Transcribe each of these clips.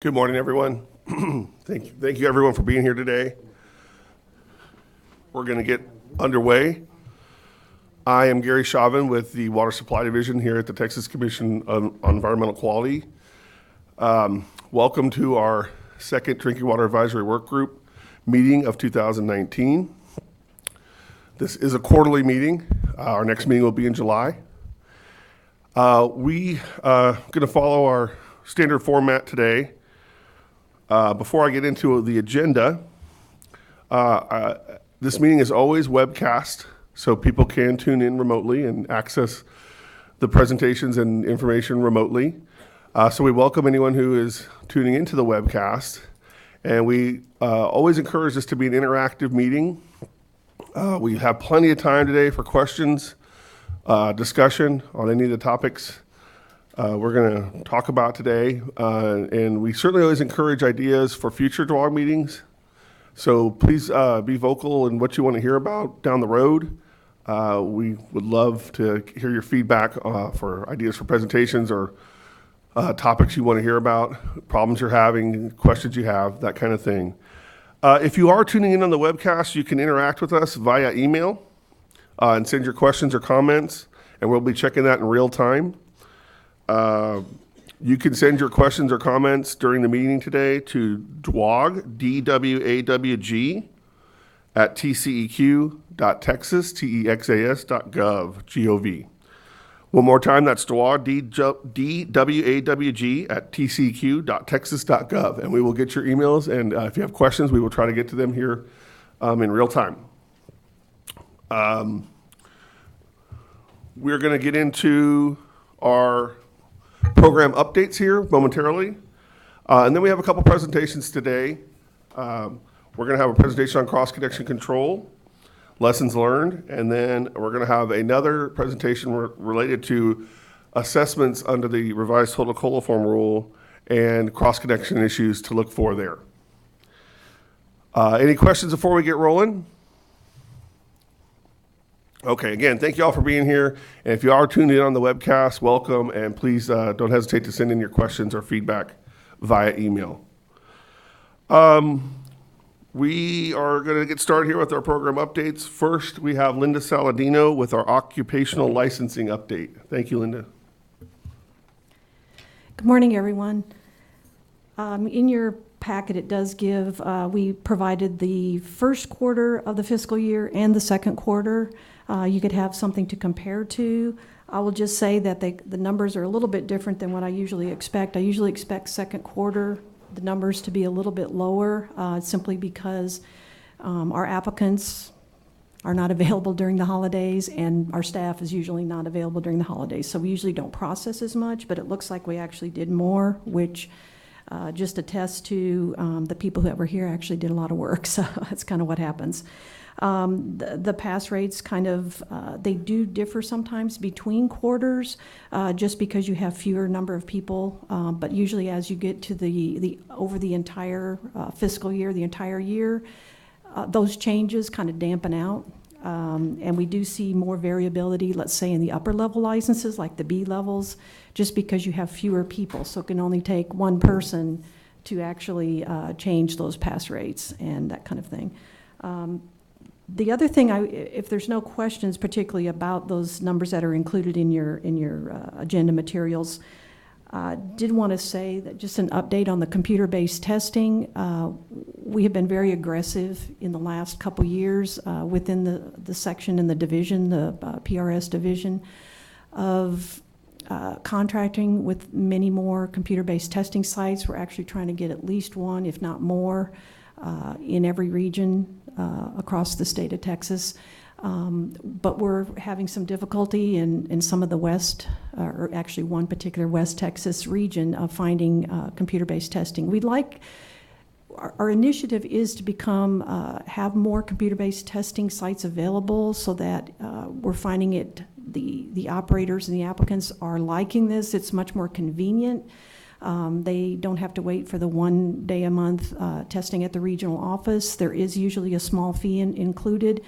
Good morning, everyone. Thank you, everyone, for being here today. We're going to get underway. I am Gary Chauvin with the Water Supply Division here at the Texas Commission on Environmental Quality. Welcome to our second Drinking Water Advisory Work Group meeting of 2019. This is a quarterly meeting. Our next meeting will be in July. We are going to follow our standard format today. Before I get into the agenda, this meeting is always webcast, so people can tune in remotely and access the presentations and information remotely. So we welcome anyone who is tuning into the webcast, and we always encourage this to be an interactive meeting. We have plenty of time today for questions, discussion on any of the topics we're going to talk about today, and we certainly always encourage ideas for future DWAG meetings. So please be vocal in what you want to hear about down the road. We would love to hear your feedback for ideas for presentations or topics you want to hear about, problems you're having, questions you have, that kind of thing. If you are tuning in on the webcast, you can interact with us via email and send your questions or comments, and we'll be checking that in real time. You can send your questions or comments during the meeting today to DWAG, D-W-A-W-G, at tceq.texas.gov, G-O-V. One more time, that's DWAG, D-W-A-W-G, at tceq.texas.gov. And we will get your emails, and if you have questions, we will try to get to them here in real time. We're going to get into our program updates here momentarily. And then we have a couple presentations today. We're going to have a presentation on cross-connection control, lessons learned, and then we're going to have another presentation related to assessments under the revised total coliform rule and cross-connection issues to look for there. Any questions before we get rolling? Okay, again, thank you all for being here. And if you are tuned in on the webcast, welcome, and please don't hesitate to send in your questions or feedback via email. We are going to get started here with our program updates. First, we have Linda Saladino with our occupational licensing update. Thank you, Linda. Good morning, everyone. In your packet, it does give, we provided the first quarter of the fiscal year and the second quarter. You could have something to compare to. I will just say that the numbers are a little bit different than what I usually expect. I usually expect second quarter, the numbers to be a little bit lower, simply because our applicants are not available during the holidays, and our staff is usually not available during the holidays. So we usually don't process as much, but it looks like we actually did more, which just attests to the people who were here actually did a lot of work. So that's kind of what happens. The pass rates kind of, they do differ sometimes between quarters, just because you have fewer number of people. But usually as you get to the over the entire fiscal year, the entire year, those changes kind of dampen out. And we do see more variability, let's say in the upper level licenses, like the B levels, just because you have fewer people. So it can only take one person to actually change those pass rates and that kind of thing. The other thing, if there's no questions particularly about those numbers that are included in your agenda materials, did want to say that just an update on the computer-based testing. We have been very aggressive in the last couple years within the section in the division, the PRS division, of contracting with many more computer-based testing sites. We're actually trying to get at least one, if not more, in every region across the state of Texas. But we're having some difficulty in some of the west, or actually one particular West Texas region, of finding computer-based testing. We'd like, our initiative is to become, have more computer-based testing sites available, so that we're finding it, the operators and the applicants are liking this. It's much more convenient. They don't have to wait for the 1 day a month testing at the regional office. There is usually a small fee included,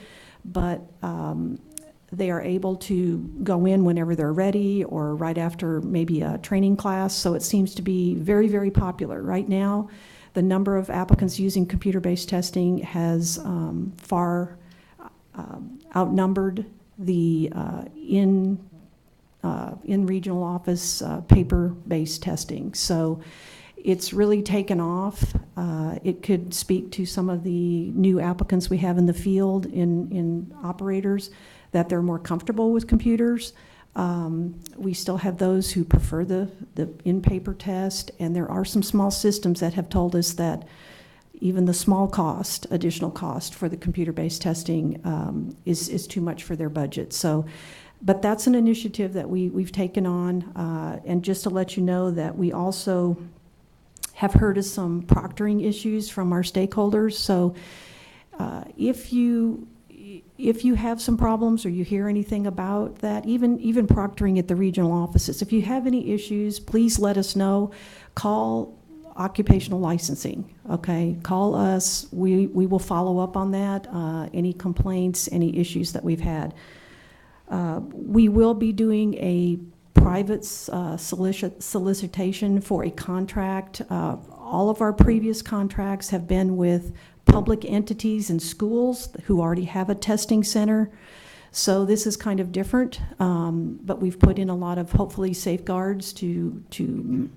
but They are able to go in whenever they're ready or right after maybe a training class. So it seems to be very, very popular. Right now, the number of applicants using computer-based testing has far outnumbered the in regional office paper-based testing. So it's really taken off. It could speak to some of the new applicants we have in the field in operators, that they're more comfortable with computers. We still have those who prefer the in-paper test, and there are some small systems that have told us that even the small cost, additional cost for the computer-based testing is too much for their budget. So, but that's an initiative that we've taken on, and just to let you know that we also have heard of some proctoring issues from our stakeholders. So if you have some problems or you hear anything about that, even proctoring at the regional offices, if you have any issues, please let us know. Call Occupational Licensing, okay? Call us. We will follow up on that, any complaints, any issues that we've had. We will be doing a private solicitation for a contract. All of our previous contracts have been with public entities and schools who already have a testing center. So this is kind of different, but we've put in a lot of, hopefully, safeguards to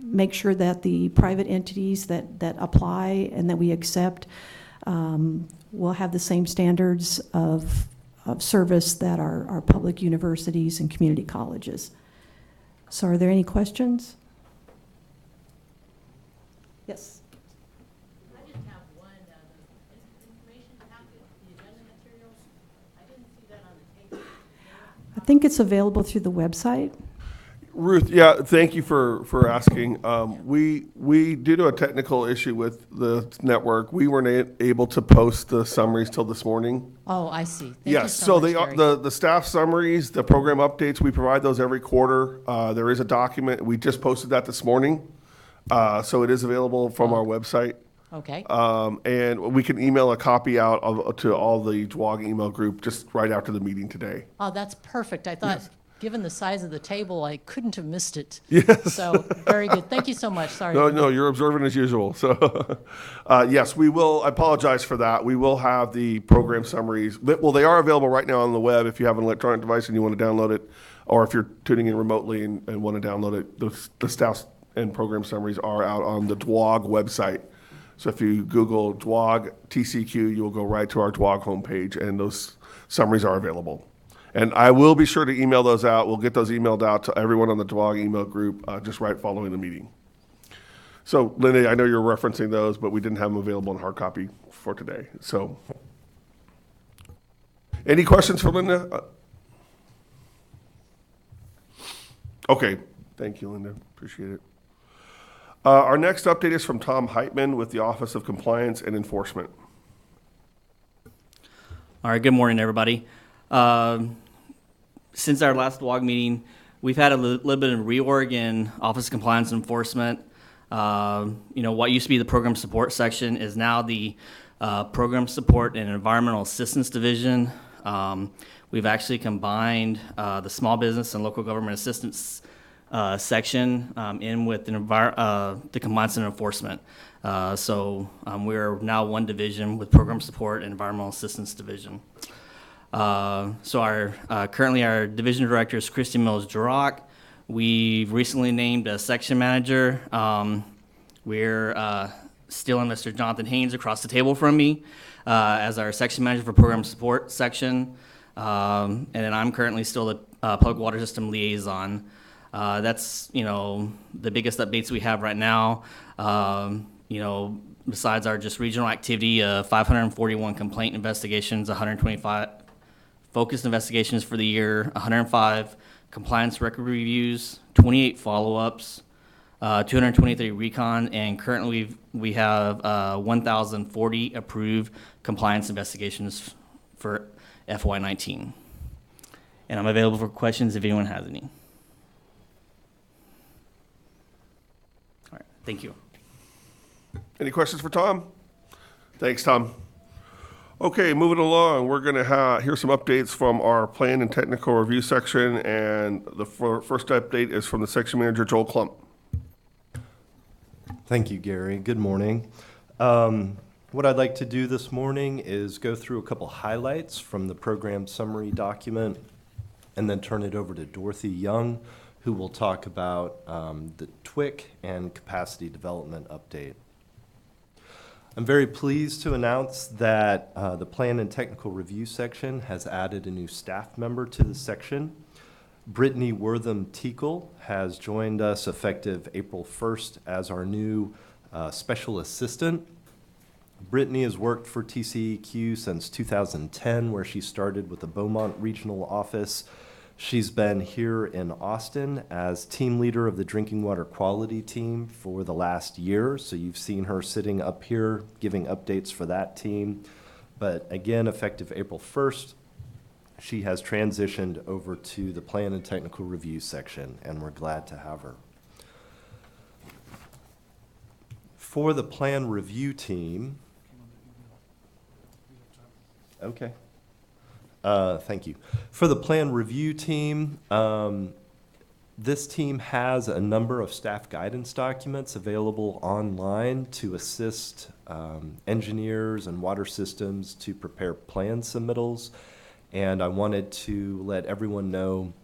make sure that the private entities that apply and that we accept will have the same standards of service that our public universities and community colleges. So are there any questions? Yes. I just have one. The information packet, the agenda materials, I didn't see that on the table. I think it's available through the website. Ruth, yeah, thank you for asking. We due to a technical issue with the network, we weren't able to post the summaries till this morning. Oh, I see. Thank you Yes, so so much, they are Gary. the staff summaries, the program updates. We provide those every quarter. There is a document. We just posted that this morning, so it is available from our website. Okay. And we can email a copy out to all the DWOG email group just right after the meeting today. Oh, that's perfect. I thought, given the size of the table, I couldn't have missed it. Yes. So, very good. Thank you so much. Sorry. No, you're observant as usual. So, yes, we will. I apologize for that. We will have the program summaries. Well, they are available right now on the web if you have an electronic device and you want to download it, or if you're tuning in remotely and want to download it. The staff and program summaries are out on the DWOG website. So if you Google DWOG TCQ, you will go right to our DWOG homepage, and those summaries are available. And I will be sure to email those out. We'll get those emailed out to everyone on the DWOG email group just right following the meeting. So, Linda, I know you're referencing those, but we didn't have them available in hard copy for today. So, any questions for Linda? Okay, thank you, Linda. Appreciate it. Our next update is from Tom Heitman with the Office of Compliance and Enforcement. All right, good morning, everybody. Since our last DWOG meeting, we've had a little bit of reorg in Office of Compliance and Enforcement. What used to be the Program Support section is now the Program Support and Environmental Assistance Division. We've actually combined the Small Business and Local Government Assistance section in with the Compliance and Enforcement. So we're now one division with Program Support and Environmental Assistance Division. So currently our division director is Christy Mills-Durock. We've recently named a section manager. We're still in Mr. Jonathan Haynes across the table from me as our section manager for Program Support section. And then I'm currently still the Public Water System Liaison. That's, the biggest updates we have right now. Besides our just regional activity, 541 complaint investigations, 125 focused investigations for the year, 105 compliance record reviews, 28 follow-ups, 223 recon, and currently we have 1,040 approved compliance investigations for FY19. And I'm available for questions if anyone has any. All right, thank you. Any questions for Tom? Thanks, Tom. Okay, moving along, we're going to hear some updates from our plan and technical review section, and the first update is from the section manager, Joel Klump. Thank you, Gary. Good morning. What I'd like to do this morning is go through a couple highlights from the program summary document and then turn it over to Dorothy Young, who will talk about the TWIC and capacity development update. I'm very pleased to announce that the Plan and Technical Review section has added a new staff member to the section. Brittany Wortham-Teakle has joined us effective April 1st as our new special assistant. Brittany has worked for TCEQ since 2010, where she started with the Beaumont Regional Office. She's been here in Austin as team leader of the drinking water quality team for the last year. So you've seen her sitting up here giving updates for that team. But again, effective April 1st, she has transitioned over to the Plan and Technical Review section, and we're glad to have her. For the Plan Review team, okay. Thank you. For the Plan Review team, this team has a number of staff guidance documents available online to assist engineers and water systems to prepare plan submittals. And I wanted to let everyone know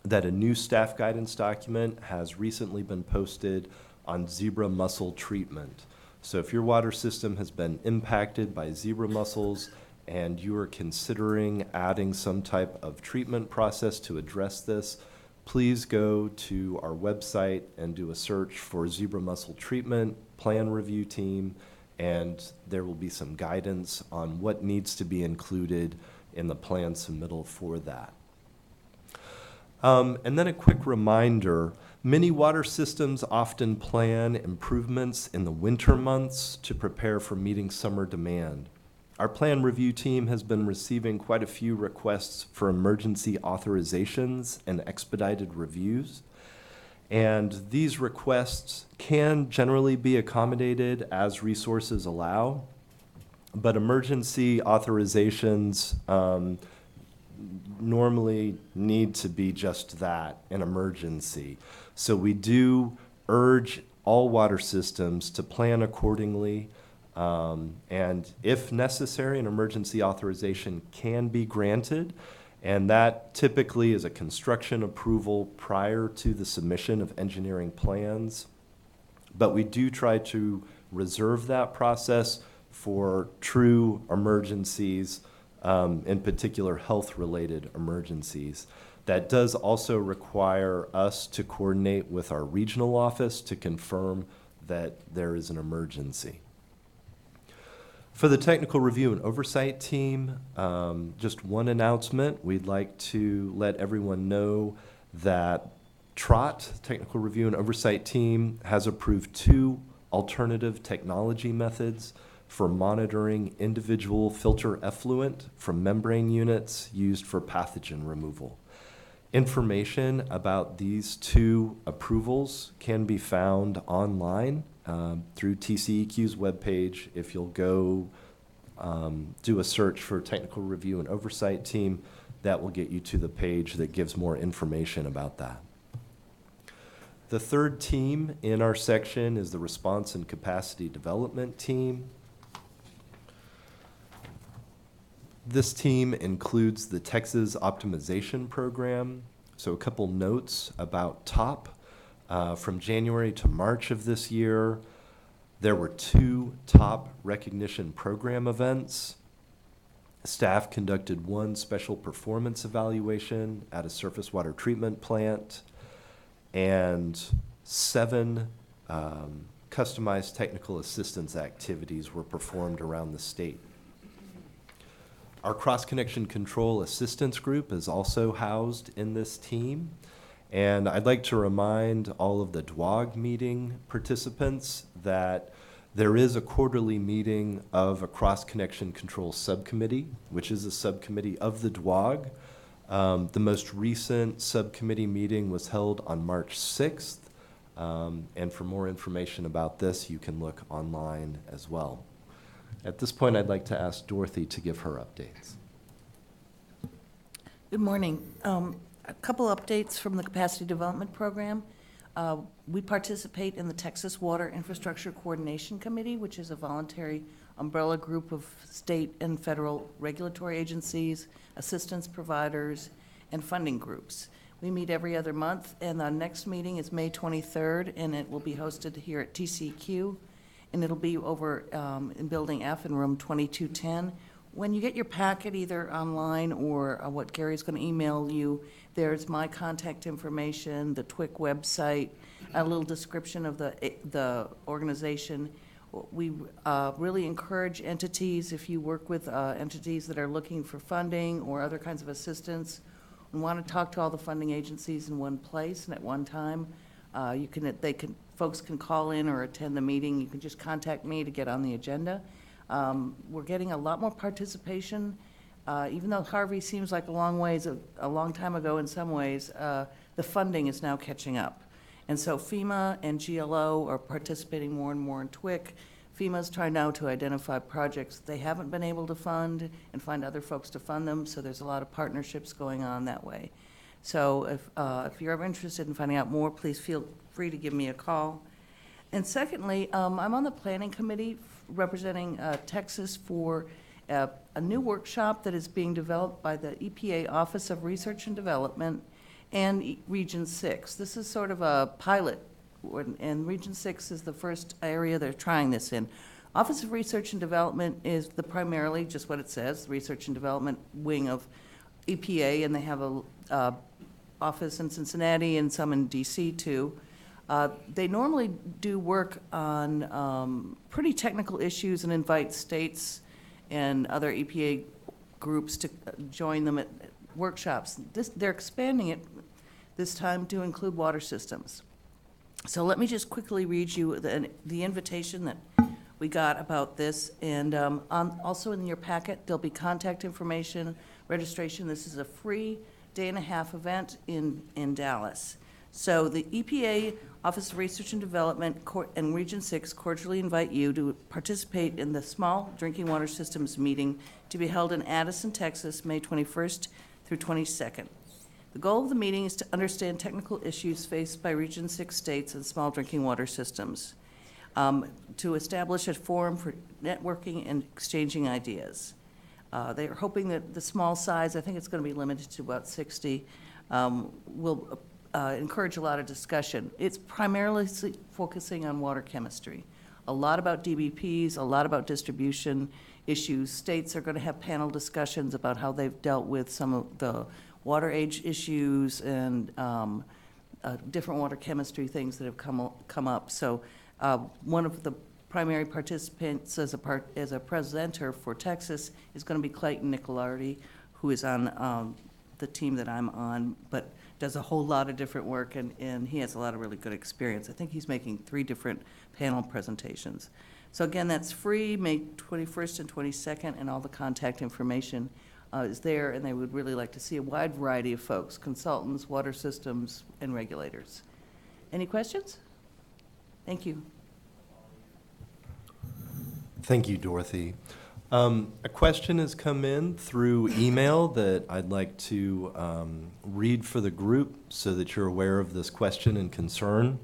that a new staff guidance document has recently been posted on zebra mussel treatment. So if your water system has been impacted by zebra mussels and you are considering adding some type of treatment process to address this, please go to our website and do a search for zebra mussel treatment, Plan Review team, and there will be some guidance on what needs to be included in the plan submittal for that. And then a quick reminder, many water systems often plan improvements in the winter months to prepare for meeting summer demand. Our Plan Review team has been receiving quite a few requests for emergency authorizations and expedited reviews. And these requests can generally be accommodated as resources allow, but emergency authorizations normally need to be just that, an emergency. So we do urge all water systems to plan accordingly. And if necessary, an emergency authorization can be granted, and that typically is a construction approval prior to the submission of engineering plans. But we do try to reserve that process for true emergencies, in particular health-related emergencies. That does also require us to coordinate with our regional office to confirm that there is an emergency. For the technical review and oversight team, just one announcement. We'd like to let everyone know that TROT, Technical Review and Oversight Team, has approved 2 alternative technology methods for monitoring individual filter effluent from membrane units used for pathogen removal. Information about these 2 approvals can be found online through TCEQ's webpage. If you'll go do a search for Technical Review and Oversight Team, that will get you to the page that gives more information about that. The third team in our section is the Response and Capacity Development Team. This team includes the Texas Optimization Program. So a couple notes about TOP. From January to March of this year, there were 2 TOP recognition program events. Staff conducted 1 special performance evaluation at a surface water treatment plant, and 7 customized technical assistance activities were performed around the state. Our cross-connection control assistance group is also housed in this team. And I'd like to remind all of the DWOG meeting participants that there is a quarterly meeting of a cross-connection control subcommittee, which is a subcommittee of the DWOG. The most recent subcommittee meeting was held on March 6th. And for more information about this, you can look online as well. At this point, I'd like to ask Dorothy to give her updates. Good morning. A couple updates from the Capacity Development Program. We participate in the Texas Water Infrastructure Coordination Committee, which is a voluntary umbrella group of state and federal regulatory agencies, assistance providers, and funding groups. We meet every other month, and our next meeting is May 23rd, and it will be hosted here at TCQ, and it'll be over in Building F in room 2210. When you get your packet, either online or what Gary's going to email you, there's my contact information, the TWIC website, a little description of the organization. We really encourage entities, if you work with entities that are looking for funding or other kinds of assistance, and want to talk to all the funding agencies in one place and at one time, folks can call in or attend the meeting. You can just contact me to get on the agenda. We're getting a lot more participation. Even though Harvey seems like a long time ago in some ways, the funding is now catching up. And so FEMA and GLO are participating more and more in TWIC. FEMA's trying now to identify projects they haven't been able to fund and find other folks to fund them, so there's a lot of partnerships going on that way. So if you're ever interested in finding out more, please feel free to give me a call. And secondly, I'm on the planning committee representing Texas for a new workshop that is being developed by the EPA Office of Research and Development and Region 6. This is sort of a pilot, and Region 6 is the first area they're trying this in. Office of Research and Development is primarily just what it says, research and development wing of EPA, and they have a office in Cincinnati and some in DC too. They normally do work on pretty technical issues and invite states and other EPA groups to join them at workshops. They're expanding it this time to include water systems. So let me just quickly read you the invitation that we got about this. And also in your packet, there'll be contact information, registration. This is a free day-and-a-half event in Dallas. So the EPA Office of Research and Development and Region 6 cordially invite you to participate in the Small Drinking Water Systems meeting to be held in Addison, Texas, May 21st through 22nd. The goal of the meeting is to understand technical issues faced by Region 6 states and small drinking water systems, to establish a forum for networking and exchanging ideas. They are hoping that the small size, I think it's going to be limited to about 60, will encourage a lot of discussion. It's primarily focusing on water chemistry. A lot about DBPs, a lot about distribution issues. States are going to have panel discussions about how they've dealt with some of the water age issues and different water chemistry things that have come up. So one of the primary participants as a presenter for Texas is going to be Clayton Nicolardi, who is on the team that I'm on, but does a whole lot of different work, and he has a lot of really good experience. I think he's making 3 different panel presentations. So again, that's free, May 21st and 22nd, and all the contact information is there, and they would really like to see a wide variety of folks, consultants, water systems, and regulators. Any questions? Thank you. Thank you, Dorothy. A question has come in through email that I'd like to read for the group so that you're aware of this question and concern.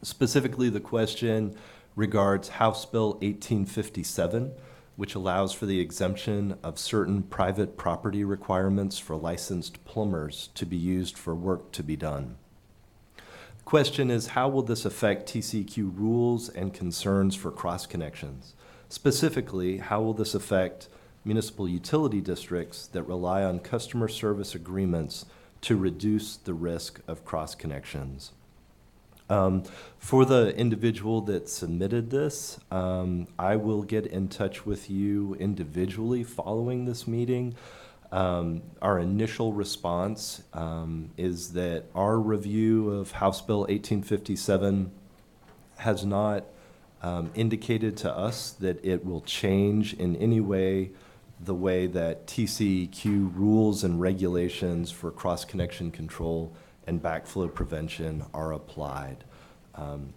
Specifically, the question regards House Bill 1857, which allows for the exemption of certain private property requirements for licensed plumbers to be used for work to be done. The question is, how will this affect TCQ rules and concerns for cross-connections? Specifically, how will this affect municipal utility districts that rely on customer service agreements to reduce the risk of cross-connections? For the individual that submitted this, I will get in touch with you individually following this meeting. Our initial response is that our review of House Bill 1857 has not indicated to us that it will change in any way the way that TCEQ rules and regulations for cross-connection control and backflow prevention are applied.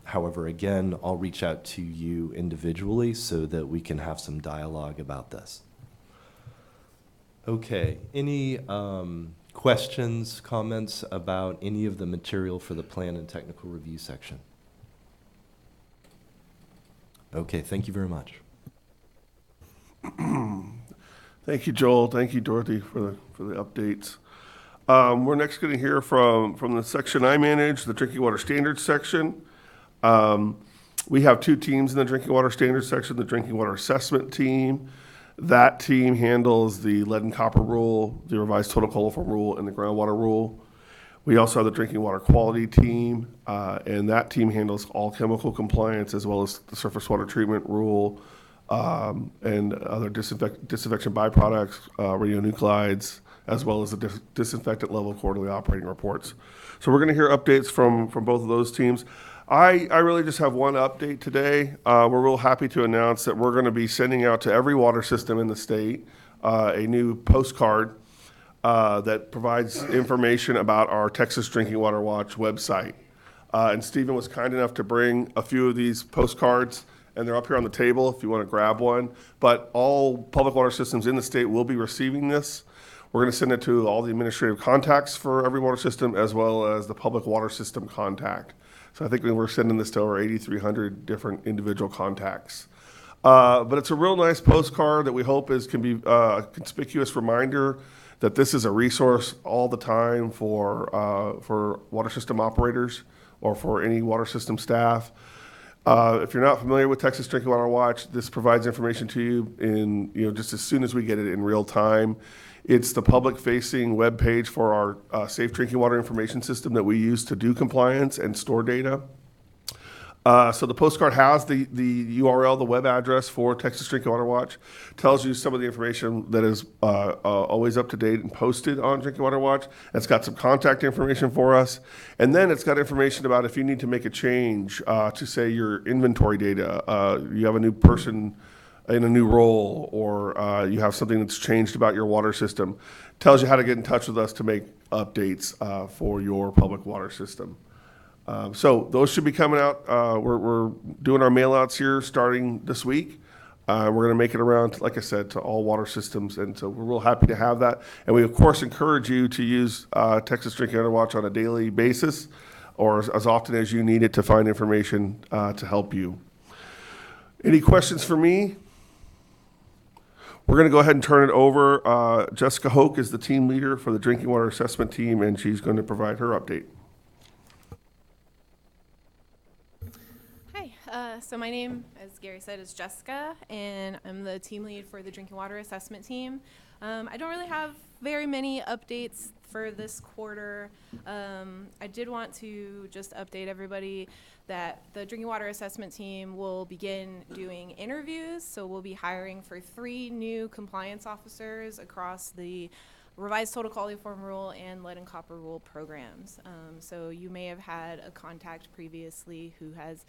However, again, I'll reach out to you individually so that we can have some dialogue about this. Okay, any questions, comments about any of the material for the plan and technical review section? Okay, thank you very much. Thank you, Joel. Thank you, Dorothy, for the updates. We're next going to hear from the section I manage, the drinking water standards section. We have two teams in the drinking water standards section, the drinking water assessment team. That team handles the lead and copper rule, the revised total coliform rule, and the groundwater rule. We also have the drinking water quality team, and that team handles all chemical compliance as well as the surface water treatment rule, and other disinfection byproducts, radionuclides, as well as the disinfectant level quarterly operating reports. So we're going to hear updates from both of those teams. I really just have one update today. We're real happy to announce that we're going to be sending out to every water system in the state a new postcard that provides information about our Texas Drinking Water Watch website. And Stephen was kind enough to bring a few of these postcards, and they're up here on the table if you want to grab one. But all public water systems in the state will be receiving this. We're going to send it to all the administrative contacts for every water system as well as the public water system contact. So I think we're sending this to over 8,300 different individual contacts. But it's a real nice postcard that we hope can be a conspicuous reminder that this is a resource all the time for water system operators or for any water system staff. If you're not familiar with Texas Drinking Water Watch, this provides information to you in just as soon as we get it in real time. It's the public-facing web page for our safe drinking water information system that we use to do compliance and store data. So the postcard has the URL, the web address for Texas Drinking Water Watch, tells you some of the information that is always up to date and posted on Drinking Water Watch. It's got some contact information for us. And then it's got information about if you need to make a change to, say, your inventory data, you have a new person in a new role, or you have something that's changed about your water system. Tells you how to get in touch with us to make updates for your public water system. So those should be coming out. We're doing our mail outs here starting this week. We're going to make it around, like I said, to all water systems. And so we're real happy to have that. And we, of course, encourage you to use Texas Drinking Water Watch on a daily basis or as often as you need it to find information to help you. Any questions for me? We're going to go ahead and turn it over. Jessica Hoke is the team leader for the Drinking Water Assessment Team, and she's going to provide her update. Hi, so my name, as Gary said, is Jessica, and I'm the team lead for the Drinking Water Assessment Team. I don't really have very many updates for this quarter. I did want to just update everybody that the Drinking Water Assessment Team will begin doing interviews. So we'll be hiring for 3 new compliance officers across the revised total coliform rule and lead and copper rule programs. So you may have had a contact previously who has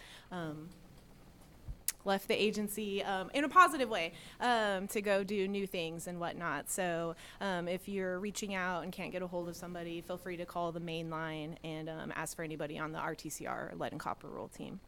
left the agency in a positive way to go do new things and whatnot. So if you're reaching out and can't get a hold of somebody, feel free to call the main line and ask for anybody on the RTCR lead and copper rule team.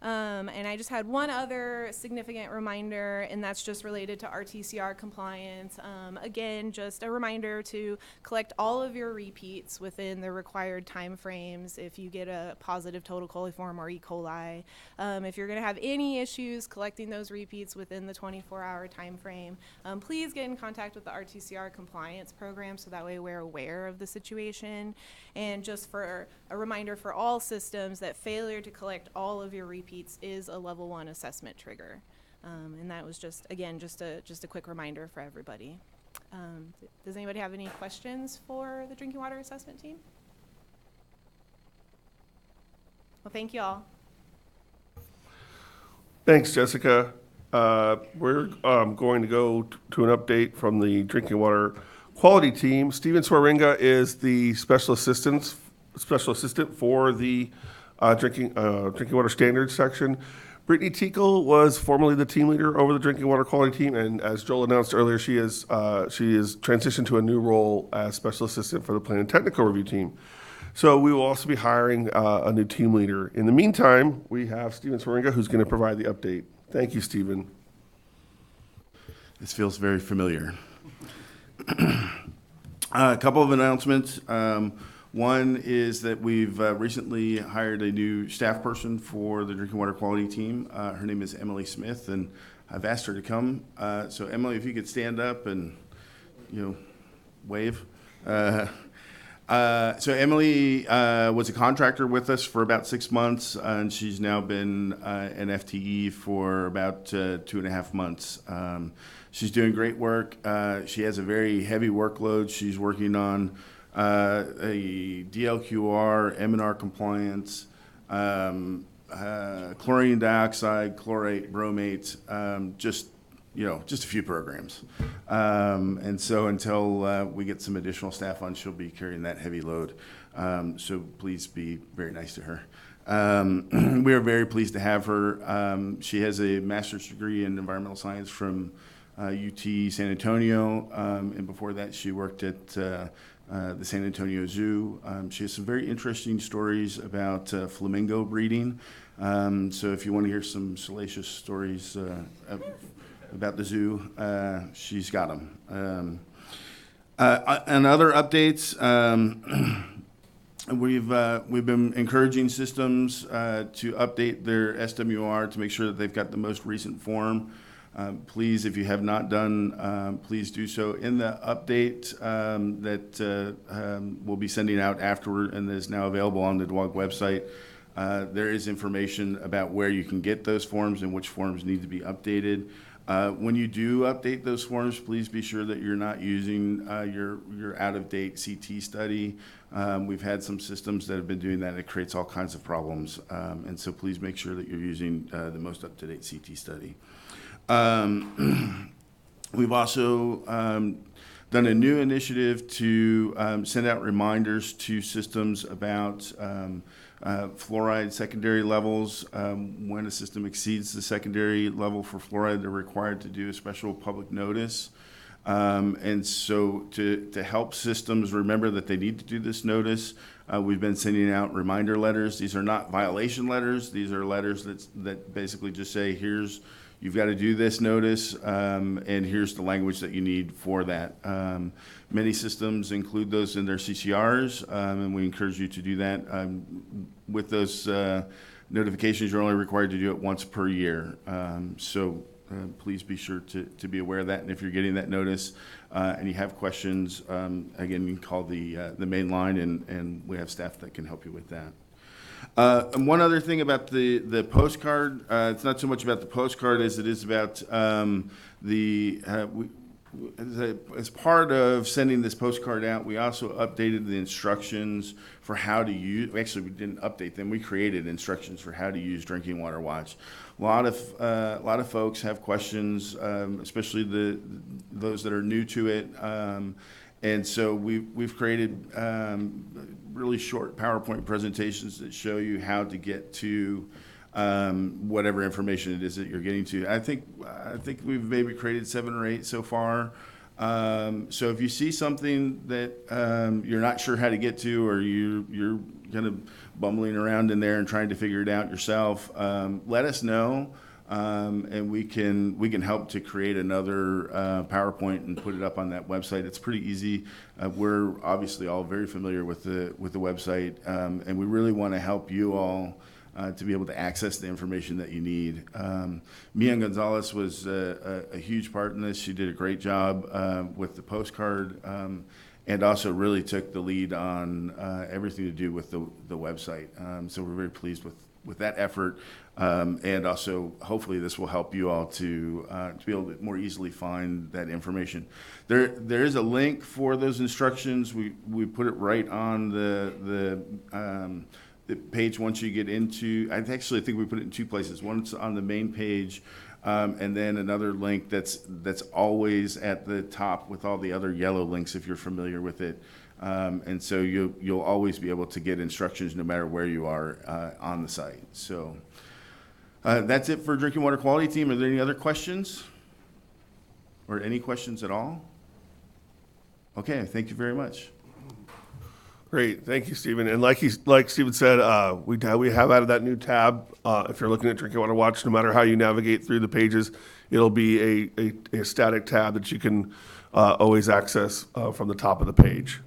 And I just had one other significant reminder, and that's just related to RTCR compliance. Again, just a reminder to collect all of your repeats within the required time frames if you get a positive total coliform or E. coli. If you're going to have any issues collecting those repeats within the 24-hour time frame, please get in contact with the RTCR compliance program so that way we're aware of the situation. And just for a reminder for all systems that failure to collect all of your repeats is a level 1 assessment trigger. And that was just, again, just a quick reminder for everybody. Does anybody have any questions for the Drinking Water Assessment Team? Well, thank you all. Thanks, Jessica. We're going to go to an update from the Drinking Water Quality Team. Steven Swaringa is the special assistant for the drinking water standards section. Brittany Tiekle was formerly the team leader over the Drinking Water Quality Team, and as Joel announced earlier, she is transitioned to a new role as special assistant for the Plan and Technical Review Team. So we will also be hiring a new team leader. In the meantime, we have Steven Swaringa, who's going to provide the update. Thank you, Steven. This feels very familiar. A couple of announcements. One is that we've recently hired a new staff person for the drinking water quality team. Her name is Emily Smith, and I've asked her to come. So Emily, if you could stand up and, wave. So Emily was a contractor with us for about 6 months, and she's now been an FTE for about 2.5 months. She's doing great work. She has a very heavy workload. She's working on a DLQR, M&R compliance, chlorine dioxide, chlorate, bromate, just a few programs. And so until we get some additional staff on, she'll be carrying that heavy load. So please be very nice to her. We are very pleased to have her. She has a master's degree in environmental science from UT San Antonio, and before that she worked at the San Antonio Zoo. She has some very interesting stories about flamingo breeding. So if you want to hear some salacious stories about the zoo, she's got them. And other updates, we've been encouraging systems to update their SWR to make sure that they've got the most recent form. Please, if you have not done, please do so. In the update that we'll be sending out afterward and is now available on the DWOG website, there is information about where you can get those forms and which forms need to be updated. When you do update those forms, please be sure that you're not using your out-of-date CT study. We've had some systems that have been doing that, and it creates all kinds of problems. And so please make sure that you're using the most up-to-date CT study. We've also done a new initiative to send out reminders to systems about fluoride secondary levels. When a system exceeds the secondary level for fluoride, they're required to do a special public notice. And so to help systems remember that they need to do this notice, we've been sending out reminder letters. These are not violation letters. These are letters that basically just say, you've got to do this notice, and here's the language that you need for that. Many systems include those in their CCRs, and we encourage you to do that. With those notifications, you're only required to do it once per year. So please be sure to be aware of that. And if you're getting that notice and you have questions, again, you can call the main line, and we have staff that can help you with that. And one other thing about the postcard, it's not so much about the postcard as it is about as part of sending this postcard out, we also updated the instructions for how to use. Actually, we didn't update them. We created instructions for how to use Drinking Water Watch. A lot of folks have questions, especially those that are new to it. And so we've created really short PowerPoint presentations that show you how to get to whatever information it is that you're getting to. I think we've maybe created 7 or 8 so far. So if you see something that you're not sure how to get to, or you're kind of bumbling around in there and trying to figure it out yourself, let us know. And we can help to create another PowerPoint and put it up on that website. It's pretty easy. We're obviously all very familiar with the website, and we really want to help you all to be able to access the information that you need. Mia Gonzalez was a huge part in this. She did a great job with the postcard, and also really took the lead on everything to do with the website. So we're very pleased with that effort, and also hopefully this will help you all to be able to more easily find that information. There is a link for those instructions. We put it right on the page once you get into. I think we put it in 2 places. One's on the main page, and then another link that's always at the top with all the other yellow links if you're familiar with it. And so you'll always be able to get instructions no matter where you are on the site. So that's it for Drinking Water Quality Team. Are there any other questions? Or any questions at all? Okay, thank you very much. Great, thank you, Stephen. And like Stephen said, we have added that new tab. If you're looking at Drinking Water Watch, no matter how you navigate through the pages, it'll be a static tab that you can always access from the top of the page.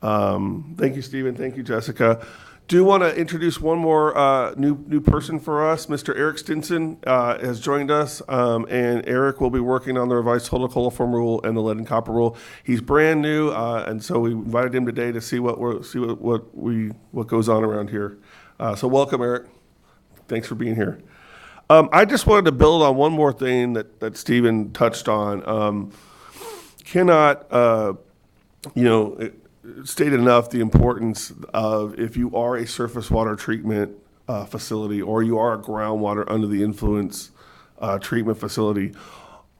Thank you, Stephen. Thank you, Jessica. Do want to introduce one more new person for us. Mr. Eric Stinson has joined us, and Eric will be working on the revised total coliform rule and the lead and copper rule. He's brand new, and so we invited him today to see what goes on around here. So welcome, Eric. Thanks for being here. I just wanted to build on one more thing that Stephen touched on. Stated enough the importance of, if you are a surface water treatment facility or you are a groundwater under the influence treatment facility,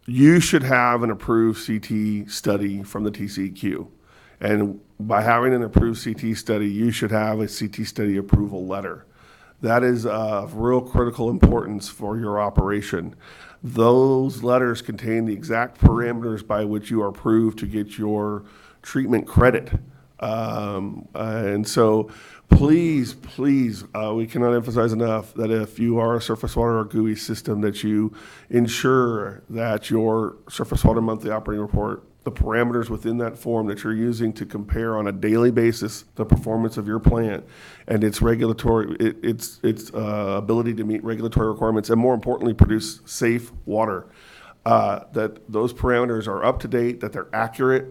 you should have an approved CT study from the TCEQ. And by having an approved CT study, you should have a CT study approval letter. That is of real critical importance for your operation. Those letters contain the exact parameters by which you are approved to get your treatment credit. And so please, we cannot emphasize enough that if you are a surface water or GUI system, that you ensure that your surface water monthly operating report, the parameters within that form that you're using to compare on a daily basis the performance of your plant and its regulatory, its ability to meet regulatory requirements, and more importantly, produce safe water, that those parameters are up to date, that they're accurate.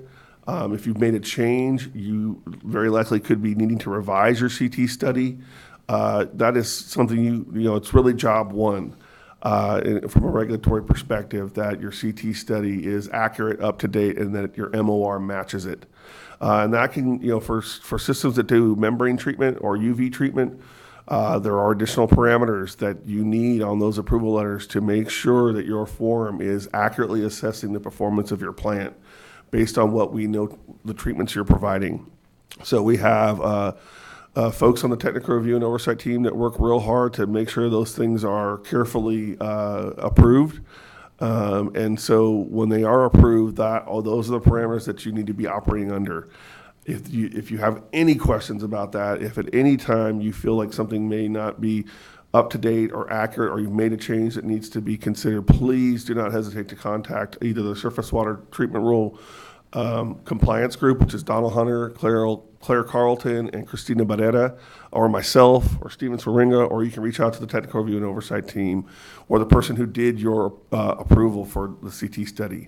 If you've made a change, you very likely could be needing to revise your CT study. That is something it's really job one from a regulatory perspective, that your CT study is accurate, up to date, and that your MOR matches it. And that can, for systems that do membrane treatment or UV treatment, there are additional parameters that you need on those approval letters to make sure that your form is accurately assessing the performance of your plant based on what we know the treatments you're providing. So we have folks on the technical review and oversight team that work real hard to make sure those things are carefully approved. And so when they are approved, those are the parameters that you need to be operating under. If you have any questions about that, if at any time you feel like something may not be up to date or accurate, or you've made a change that needs to be considered, please do not hesitate to contact either the Surface Water Treatment Rule Compliance Group, which is Donald Hunter, Claire Carlton, and Christina Barrera, or myself, or Steven Swaringa, or you can reach out to the Technical Review and Oversight team, or the person who did your approval for the CT study.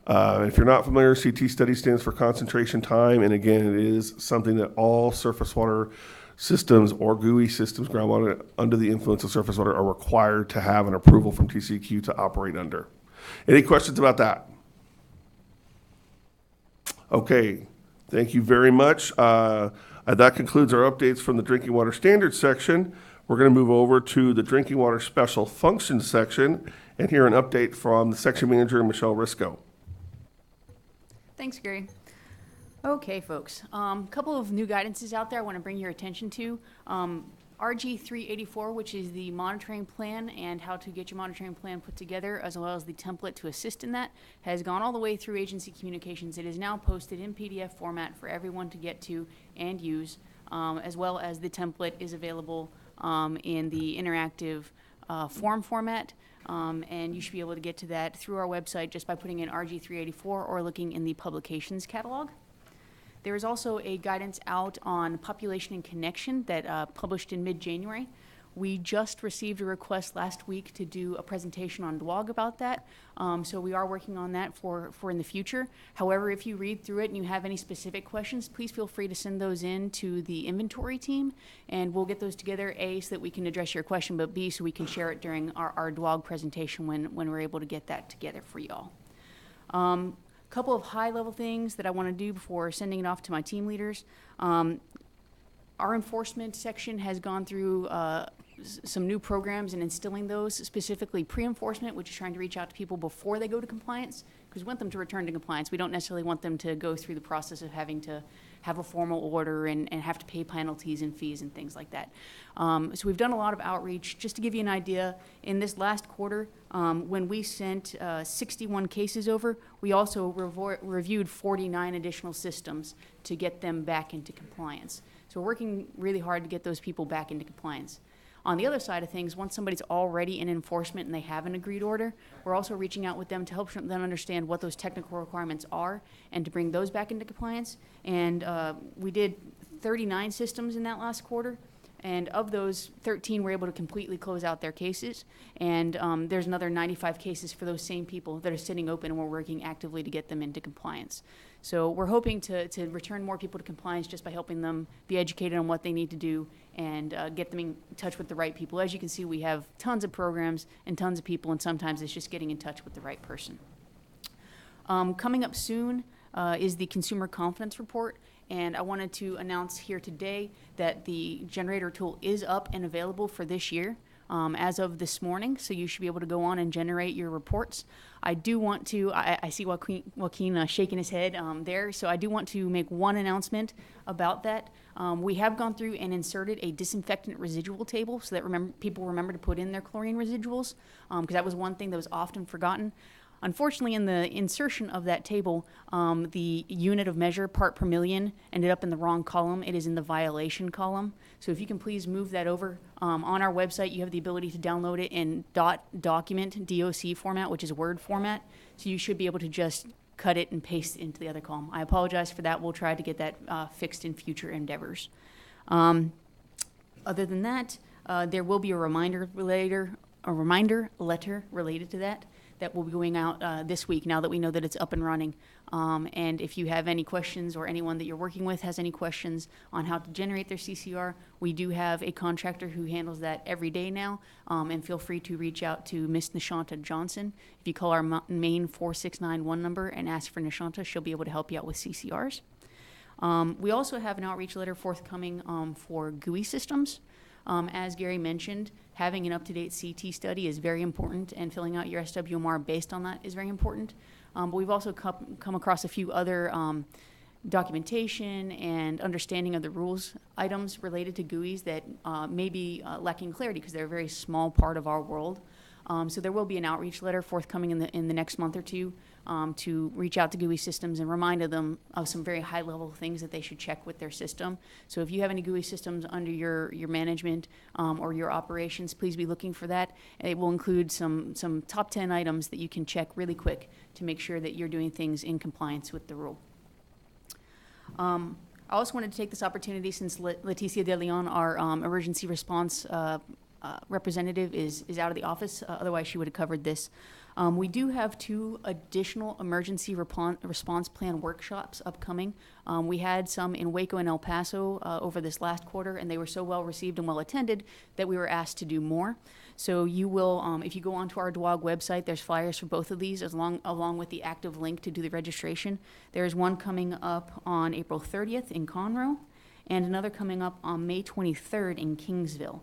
If you're not familiar, CT study stands for concentration time, and again, it is something that all surface water systems or GUI systems, groundwater under the influence of surface water, are required to have an approval from TCEQ to operate under. Any questions about that? Okay, thank you very much. That concludes our updates from the drinking water standards section. We're going to move over to the drinking water special functions section and hear an update from the section manager, Michelle Risco. Thanks, Gary. Okay, folks, a couple of new guidances out there I want to bring your attention to. RG 384, which is the monitoring plan and how to get your monitoring plan put together, as well as the template to assist in that, has gone all the way through agency communications. It is now posted in PDF format for everyone to get to and use, as well as the template is available in the interactive form format. And you should be able to get to that through our website just by putting in RG 384 or looking in the publications catalog. There is also a guidance out on population and connection that published in mid-January. We just received a request last week to do a presentation on DWOG about that, so we are working on that for in the future. However, if you read through it and you have any specific questions, please feel free to send those in to the inventory team, and we'll get those together, A, so that we can address your question, but B, so we can share it during our DWOG presentation when we're able to get that together for y'all. Couple of high-level things that I want to do before sending it off to my team leaders. Our enforcement section has gone through some new programs and instilling those, specifically pre-enforcement, which is trying to reach out to people before they go to compliance, because we want them to return to compliance. We don't necessarily want them to go through the process of having to have a formal order and have to pay penalties and fees and things like that. So we've done a lot of outreach. Just to give you an idea, in this last quarter, when we sent 61 cases over, we also reviewed 49 additional systems to get them back into compliance. So we're working really hard to get those people back into compliance. On the other side of things, once somebody's already in enforcement and they have an agreed order, we're also reaching out with them to help them understand what those technical requirements are and to bring those back into compliance. And we did 39 systems in that last quarter. And of those, 13 were able to completely close out their cases. And there's another 95 cases for those same people that are sitting open, and we're working actively to get them into compliance. So we're hoping to return more people to compliance just by helping them be educated on what they need to do and get them in touch with the right people. As you can see, we have tons of programs and tons of people, and sometimes it's just getting in touch with the right person. Coming up soon is the Consumer Confidence Report. And I wanted to announce here today that the generator tool is up and available for this year as of this morning. So you should be able to go on and generate your reports. I do want to, I see Joaquin shaking his head there. So I do want to make one announcement about that. We have gone through and inserted a disinfectant residual table so that people remember to put in their chlorine residuals, because that was one thing that was often forgotten. Unfortunately, in the insertion of that table, the unit of measure, part per million, ended up in the wrong column. It is in the violation column. So if you can please move that over. On our website, you have the ability to download it in .document, DOC format, which is Word format. So you should be able to just cut it and paste it into the other column. I apologize for that. We'll try to get that fixed in future endeavors. Other than that, there will be a reminder letter related to that will be going out this week now that we know that it's up and running. And if you have any questions or anyone that you're working with has any questions on how to generate their CCR, we do have a contractor who handles that every day now. And feel free to reach out to Miss Nishanta Johnson. If you call our main 4691 number and ask for Nishanta, she'll be able to help you out with CCRs. We also have an outreach letter forthcoming for GUI systems. As Gary mentioned, having an up-to-date CT study is very important, and filling out your SWMR based on that is very important. But we've also come across a few other documentation and understanding of the rules items related to GUIs that may be lacking clarity because they're a very small part of our world. So there will be an outreach letter forthcoming in the next month or two to reach out to GUI systems and remind them of some very high-level things that they should check with their system. So if you have any GUI systems under your management or your operations, please be looking for that. It will include some top 10 items that you can check really quick to make sure that you're doing things in compliance with the rule. I also wanted to take this opportunity, since Leticia De Leon, our emergency response representative, is out of the office. Otherwise, she would have covered this. We do have 2 additional emergency response plan workshops upcoming. We had some in Waco and El Paso over this last quarter, and they were so well received and well attended that we were asked to do more. So you will, if you go onto our DWOG website, there's flyers for both of these along with the active link to do the registration. There's one coming up on April 30th in Conroe and another coming up on May 23rd in Kingsville.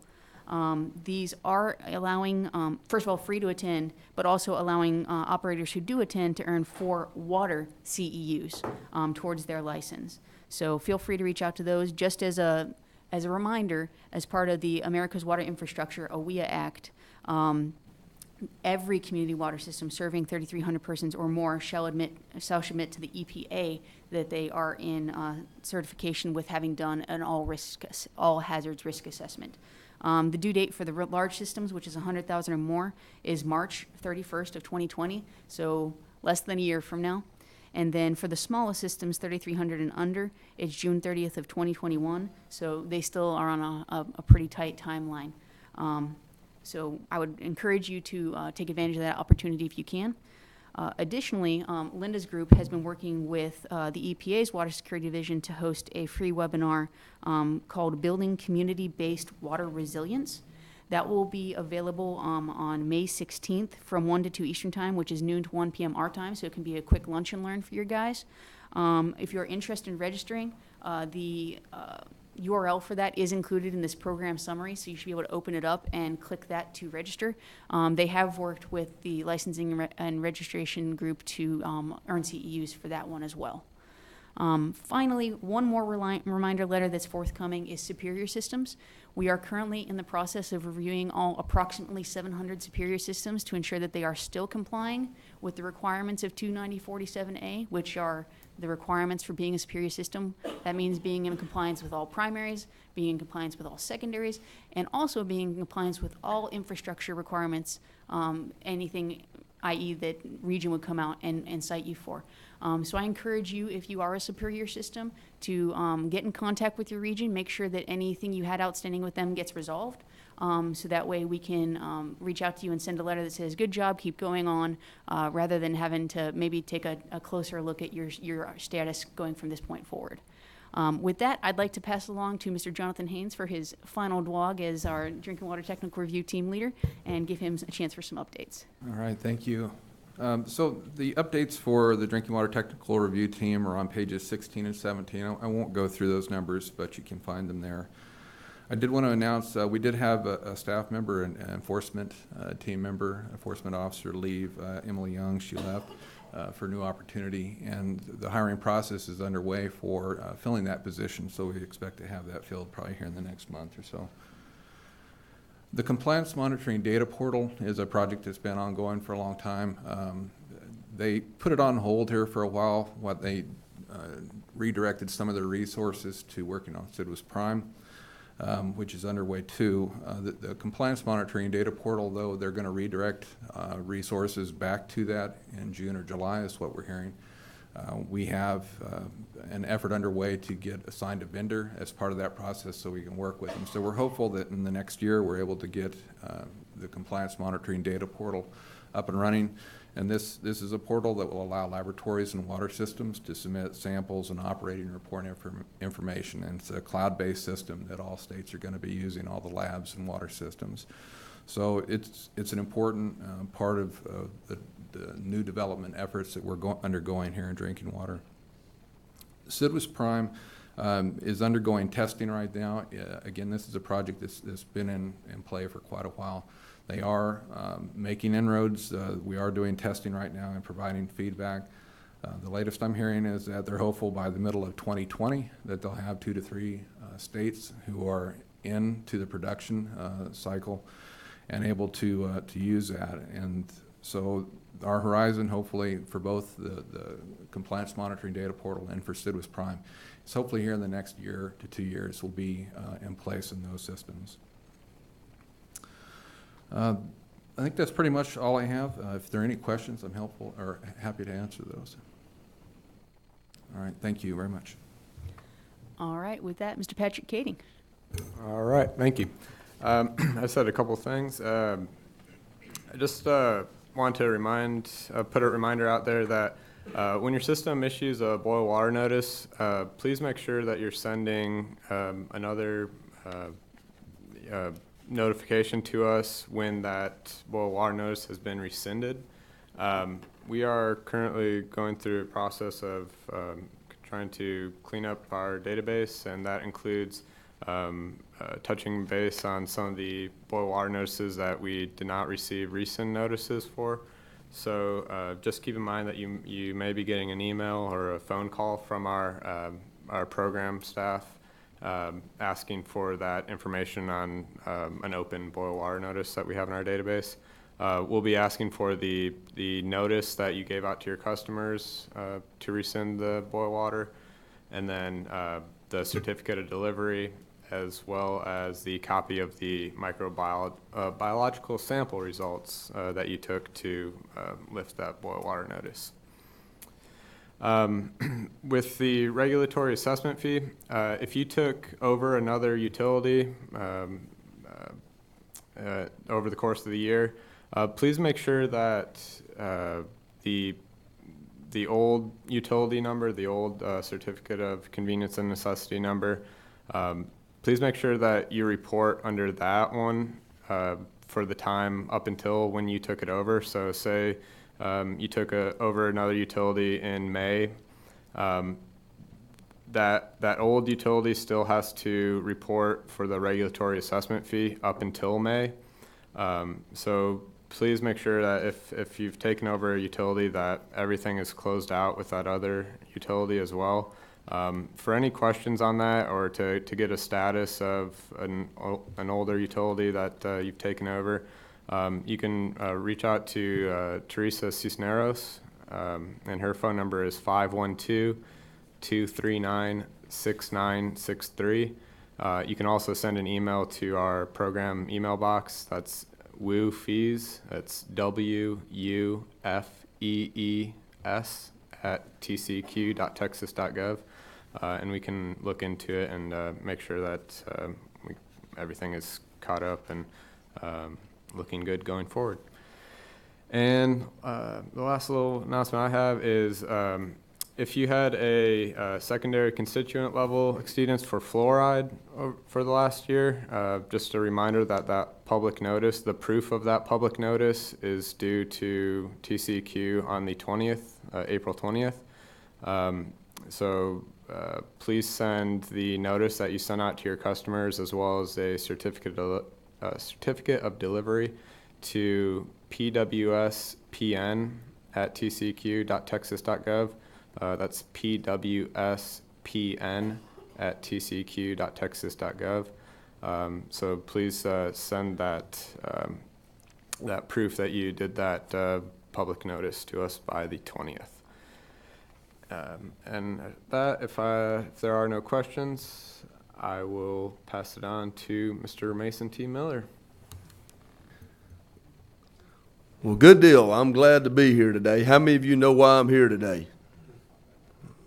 These are allowing, first of all, free to attend, but also allowing operators who do attend to earn 4 water CEUs towards their license. So feel free to reach out to those. Just as a reminder, as part of the America's Water Infrastructure, AWIA Act, every community water system serving 3,300 persons or more shall submit to the EPA that they are in certification with having done an all hazards risk assessment. The due date for the large systems, which is 100,000 or more, is March 31st of 2020, so less than a year from now. And then for the smallest systems, 3,300 and under, it's June 30th of 2021, so they still are on a pretty tight timeline. So I would encourage you to take advantage of that opportunity if you can. Additionally, Linda's group has been working with the EPA's Water Security Division to host a free webinar called Building Community-Based Water Resilience. That will be available on May 16th from 1 to 2 Eastern Time, which is noon to 1 p.m. our time, so it can be a quick lunch and learn for your guys. If you're interested in registering, the URL for that is included in this program summary, so you should be able to open it up and click that to register. They have worked with the licensing and registration group to earn CEUs for that one as well. Finally, one more reminder letter that's forthcoming is Superior Systems. We are currently in the process of reviewing all approximately 700 Superior Systems to ensure that they are still complying with the requirements of 29047A, which are the requirements for being a Superior System. That means being in compliance with all primaries, being in compliance with all secondaries, and also being in compliance with all infrastructure requirements, anything, i.e. that region would come out and cite you for. So I encourage you, if you are a Superior System, to get in contact with your region, make sure that anything you had outstanding with them gets resolved. So that way we can reach out to you and send a letter that says, good job, keep going on, rather than having to maybe take a closer look at your status going from this point forward. With that, I'd like to pass along to Mr. Jonathan Haynes for his final DWOG as our Drinking Water Technical Review Team Leader, and give him a chance for some updates. All right, thank you. So the updates for the Drinking Water Technical Review Team are on pages 16 and 17. I won't go through those numbers, but you can find them there. I did want to announce we did have a staff member, an enforcement team member, enforcement officer leave, Emily Young. She left for a new opportunity, and the hiring process is underway for filling that position, so we expect to have that filled probably here in the next month or so. The Compliance Monitoring Data Portal is a project that's been ongoing for a long time. They put it on hold here for a while while they redirected some of their resources to working on CIDWS Prime, which is underway too. The Compliance Monitoring Data Portal, though, they're going to redirect resources back to that in June or July is what we're hearing. We have an effort underway to get assigned a vendor as part of that process so we can work with them. So we're hopeful that in the next year we're able to get the Compliance Monitoring Data Portal up and running. And this is a portal that will allow laboratories and water systems to submit samples and operating report information. And it's a cloud-based system that all states are going to be using, all the labs and water systems. So it's an important part of the new development efforts that we're undergoing here in drinking water. CIDWS Prime is undergoing testing right now. Again, this is a project that's been in play for quite a while. They are making inroads. We are doing testing right now and providing feedback. The latest I'm hearing is that they're hopeful by the middle of 2020 that they'll have 2 to 3 states who are into the production cycle and able to use that. And so our horizon, hopefully, for both the Compliance Monitoring Data Portal and for CIDWS Prime, is hopefully here in the next year to 2 years will be in place in those systems. I think that's pretty much all I have. If there are any questions, I'm happy to answer those. All right, thank you very much. All right, with that, Mr. Patrick Kading. All right, thank you. I said a couple things. I just want to put a reminder out there that when your system issues a boil water notice, please make sure that you're sending another notification to us when that boil water notice has been rescinded. We are currently going through a process of trying to clean up our database, and that includes touching base on some of the boil water notices that we did not receive recent notices for. So just keep in mind that you may be getting an email or a phone call from our program staff asking for that information on an open boil water notice that we have in our database. We'll be asking for the notice that you gave out to your customers to rescind the boil water, and then the certificate of delivery, as well as the copy of the biological sample results that you took to lift that boil water notice. With the regulatory assessment fee, if you took over another utility over the course of the year, please make sure that the old utility number, the old certificate of convenience and necessity number, please make sure that you report under that one for the time up until when you took it over. So say you took over another utility in May, that old utility still has to report for the regulatory assessment fee up until May. So please make sure that if you've taken over a utility that everything is closed out with that other utility as well. For any questions on that or to get a status of an older utility that you've taken over, you can reach out to Teresa Cisneros, and her phone number is 512-239-6963. You can also send an email to our program email box. That's WUFEES. That's WUFEES at tcq.texas.gov. And we can look into it and make sure that everything is caught up and looking good going forward. And the last little announcement I have is if you had a secondary constituent level exceedance for fluoride for the last year, just a reminder that that public notice, the proof of that public notice is due to TCQ on the 20th, April 20th. So please send the notice that you sent out to your customers as well as a certificate of delivery to pwspn at tcq.texas.gov. That's pwspn at tcq.texas.gov. So please send that that proof that you did that public notice to us by the 20th. And that, if there are no questions, I will pass it on to Mr. Mason T. Miller. Well, good deal. I'm glad to be here today. How many of you know why I'm here today?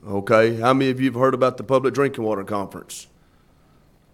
Okay. How many of you have heard about the Public Drinking Water Conference?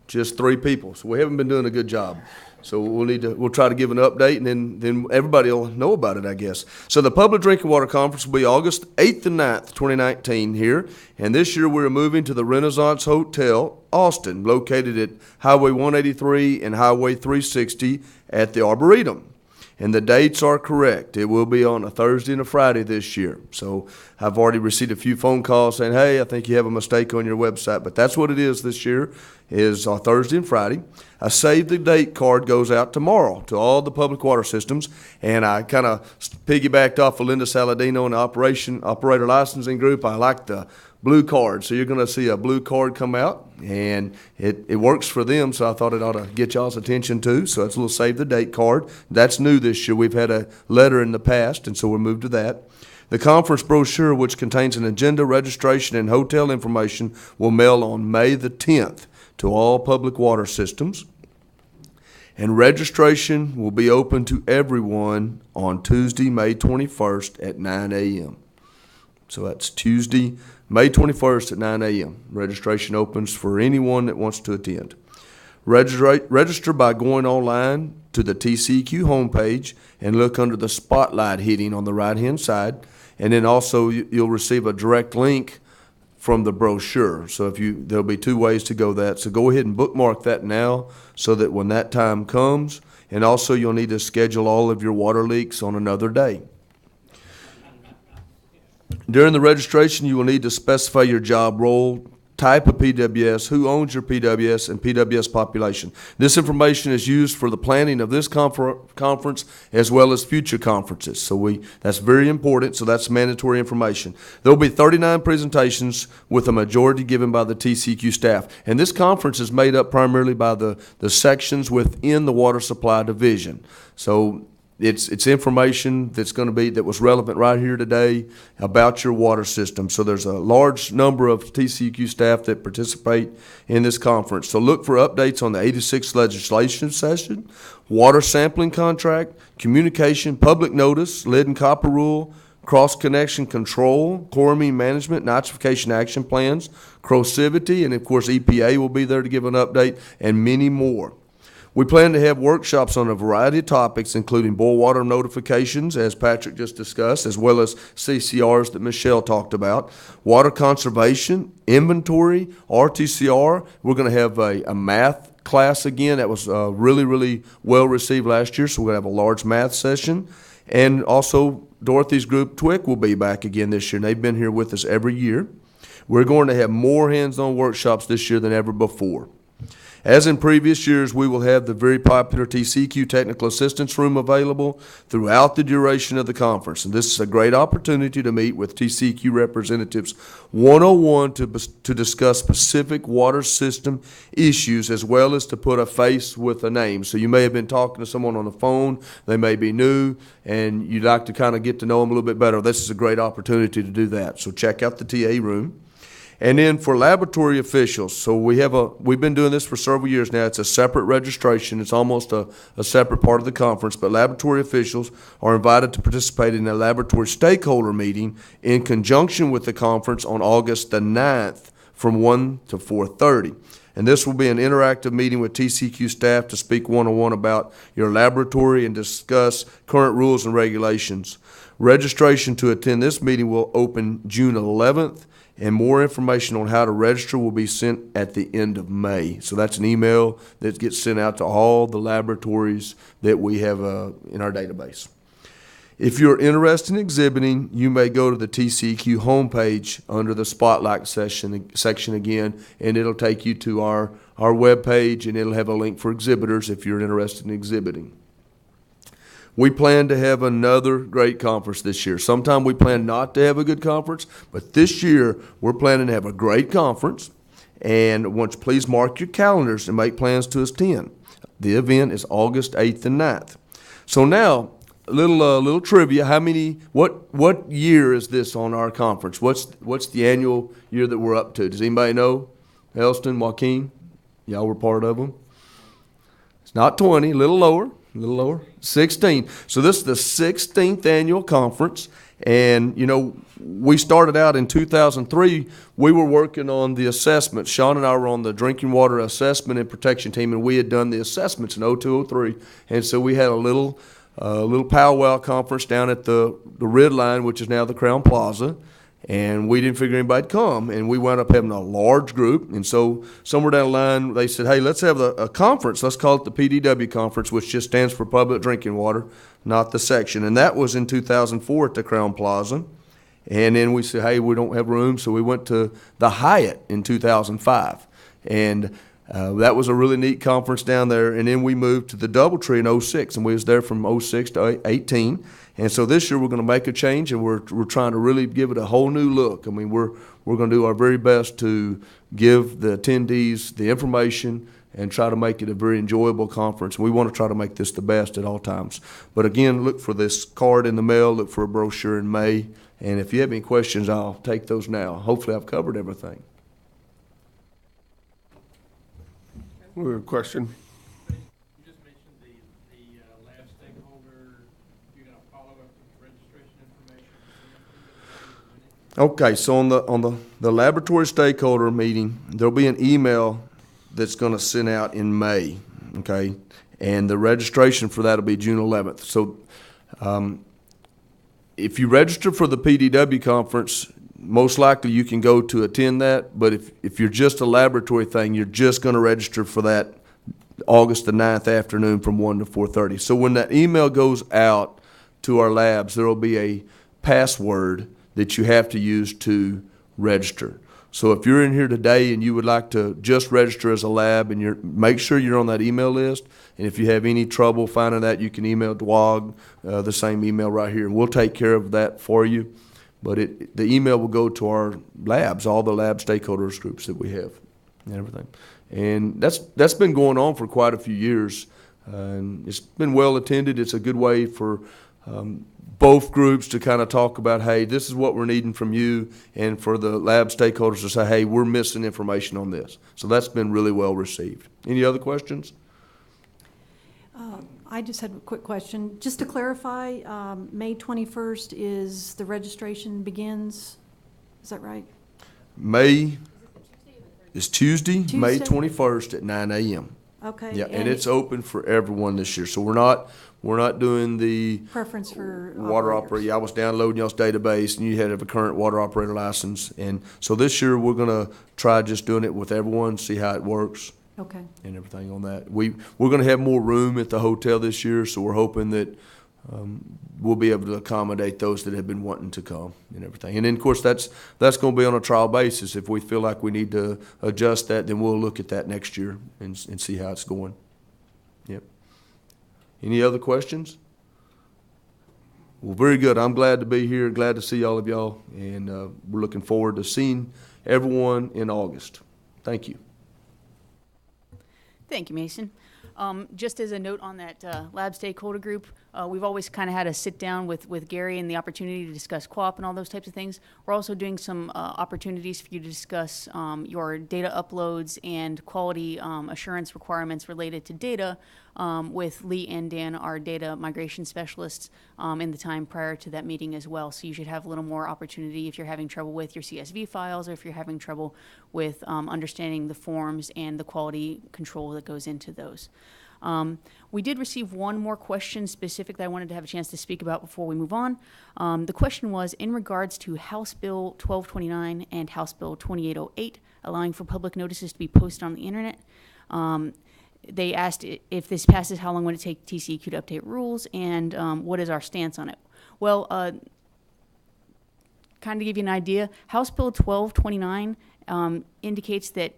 Just 3 people. So we haven't been doing a good job. So we'll try to give an update, and then everybody will know about it, I guess. So the Public Drinking Water Conference will be August 8th and 9th, 2019 here. And this year we're moving to the Renaissance Hotel, Austin, located at Highway 183 and Highway 360 at the Arboretum. And the dates are correct. It will be on a Thursday and a Friday this year. So I've already received a few phone calls saying, hey, I think you have a mistake on your website. But that's what it is this year, is Thursday and Friday. A save the date card goes out tomorrow to all the public water systems. And I kind of piggybacked off of Linda Saladino in the operator licensing group. I like the blue card. So you're going to see a blue card come out, and it works for them, so I thought it ought to get y'all's attention too. So it's a little save the date card. That's new this year. We've had a letter in the past, and so we're moved to that. The conference brochure, which contains an agenda, registration, and hotel information, will mail on May the 10th to all public water systems. And registration will be open to everyone on Tuesday, May 21st at 9 a.m. So that's Tuesday, May 21st at 9 a.m. Registration opens for anyone that wants to attend. Register by going online to the TCQ homepage and look under the spotlight heading on the right-hand side. And then also you'll receive a direct link from the brochure. So there'll be 2 ways to go that. So go ahead and bookmark that now so that when that time comes, and also you'll need to schedule all of your water leaks on another day. During the registration, you will need to specify your job role, type of PWS, who owns your PWS, and PWS population. This information is used for the planning of this conference as well as future conferences. So that's very important, so that's mandatory information. There will be 39 presentations with a majority given by the TCQ staff. And this conference is made up primarily by the sections within the water supply division. So it's information that was relevant right here today about your water system. So there's a large number of TCQ staff that participate in this conference. So look for updates on the 86th legislation session, water sampling contract, communication, public notice, lead and copper rule, cross-connection control, chloramine management, nitrification action plans, corrosivity, and of course EPA will be there to give an update, and many more. We plan to have workshops on a variety of topics, including boil water notifications, as Patrick just discussed, as well as CCRs that Michelle talked about, water conservation, inventory, RTCR. We're going to have a math class again. That was really, really well received last year, so we're going to have a large math session. And also, Dorothy's group, TWIC, will be back again this year, and they've been here with us every year. We're going to have more hands-on workshops this year than ever before. As in previous years, we will have the very popular TCQ Technical Assistance Room available throughout the duration of the conference. And this is a great opportunity to meet with TCQ representatives one-on-one to discuss specific water system issues, as well as to put a face with a name. So you may have been talking to someone on the phone, they may be new, and you'd like to kind of get to know them a little bit better. This is a great opportunity to do that. So check out the TA room. And then for laboratory officials, so we've been doing this for several years now. It's a separate registration. It's almost a separate part of the conference, but laboratory officials are invited to participate in a laboratory stakeholder meeting in conjunction with the conference on August the 9th from 1 to 4:30. And this will be an interactive meeting with TCQ staff to speak one-on-one about your laboratory and discuss current rules and regulations. Registration to attend this meeting will open June 11th. And more information on how to register will be sent at the end of May. So that's an email that gets sent out to all the laboratories that we have in our database. If you're interested in exhibiting, you may go to the TCQ homepage under the Spotlight section again, and it'll take you to our webpage, and it'll have a link for exhibitors if you're interested in exhibiting. We plan to have another great conference this year. Sometime we plan not to have a good conference, but this year we're planning to have a great conference. And please mark your calendars and make plans to attend. The event is August 8th and 9th. So now, a little trivia. What year is this on our conference? What's the annual year that we're up to? Does anybody know? Elston, Joaquin? Y'all were part of them? It's not 20, a little lower. 16. So this is the 16th annual conference. And, we started out in 2003. We were working on the assessment. Sean and I were on the drinking water assessment and protection team, and we had done the assessments in 0203. And so we had a little powwow conference down at the Red Line, which is now the Crown Plaza. And we didn't figure anybody'd come, and we wound up having a large group. And so somewhere down the line, they said, hey, let's have a conference. Let's call it the PDW conference, which just stands for Public Drinking Water, not the section. And that was in 2004 at the Crown Plaza. And then we said, hey, we don't have room, so we went to the Hyatt in 2005. And that was a really neat conference down there. And then we moved to the Doubletree in 06, and we was there from 06 to 18. And so this year we're going to make a change, and we're trying to really give it a whole new look. I mean, we're going to do our very best to give the attendees the information and try to make it a very enjoyable conference. We want to try to make this the best at all times. But again, look for this card in the mail, look for a brochure in May. And if you have any questions, I'll take those now. Hopefully I've covered everything. We have a question. You just mentioned the lab stakeholder, you're going to follow up with registration information. Okay, so on the laboratory stakeholder meeting, there'll be an email that's going to send out in May, okay? And the registration for that will be June 11th. So if you register for the PDW conference, most likely you can go to attend that, but if you're just a laboratory thing, you're just going to register for that August the 9th afternoon from 1 to 4:30. So when that email goes out to our labs, there will be a password that you have to use to register. So if you're in here today and you would like to just register as a lab, and make sure you're on that email list, and if you have any trouble finding that, you can email DWOG, the same email right here, and we'll take care of that for you. But the email will go to our labs, all the lab stakeholders groups that we have and everything. And that's been going on for quite a few years. And it's been well attended. It's a good way for both groups to kind of talk about, hey, this is what we're needing from you, and for the lab stakeholders to say, hey, we're missing information on this. So that's been really well received. Any other questions? I just had a quick question. Just to clarify, May 21st is the registration begins. Is that right? May is Tuesday, May Tuesday? 21st at 9 a.m. Okay. Yeah, and it's open for everyone this year. So we're not doing the Preference for water operators. operator. I was downloading y'all's database, and you had to have a current water operator license. And so this year we're going to try just doing it with everyone, see how it works. Okay. And everything on that. We're going to have more room at the hotel this year, so we're hoping that we'll be able to accommodate those that have been wanting to come and everything. And then, of course, that's going to be on a trial basis. If we feel like we need to adjust that, then we'll look at that next year and see how it's going. Yep. Any other questions? Well, very good. I'm glad to be here, glad to see all of y'all, and we're looking forward to seeing everyone in August. Thank you. Thank you, Mason. Just as a note on that lab stakeholder group, we've always kind of had a sit down with Gary and the opportunity to discuss co-op and all those types of things. We're also doing some opportunities for you to discuss your data uploads and quality assurance requirements related to data with Lee and Dan, our data migration specialists, in the time prior to that meeting as well. So you should have a little more opportunity if you're having trouble with your CSV files or if you're having trouble with understanding the forms and the quality control that goes into those. We did receive one more question specific that I wanted to have a chance to speak about before we move on. The question was in regards to House Bill 1229 and House Bill 2808, allowing for public notices to be posted on the internet. They asked if this passes, how long would it take TCEQ to update rules, and what is our stance on it? Well, kind of give you an idea, House Bill 1229 indicates that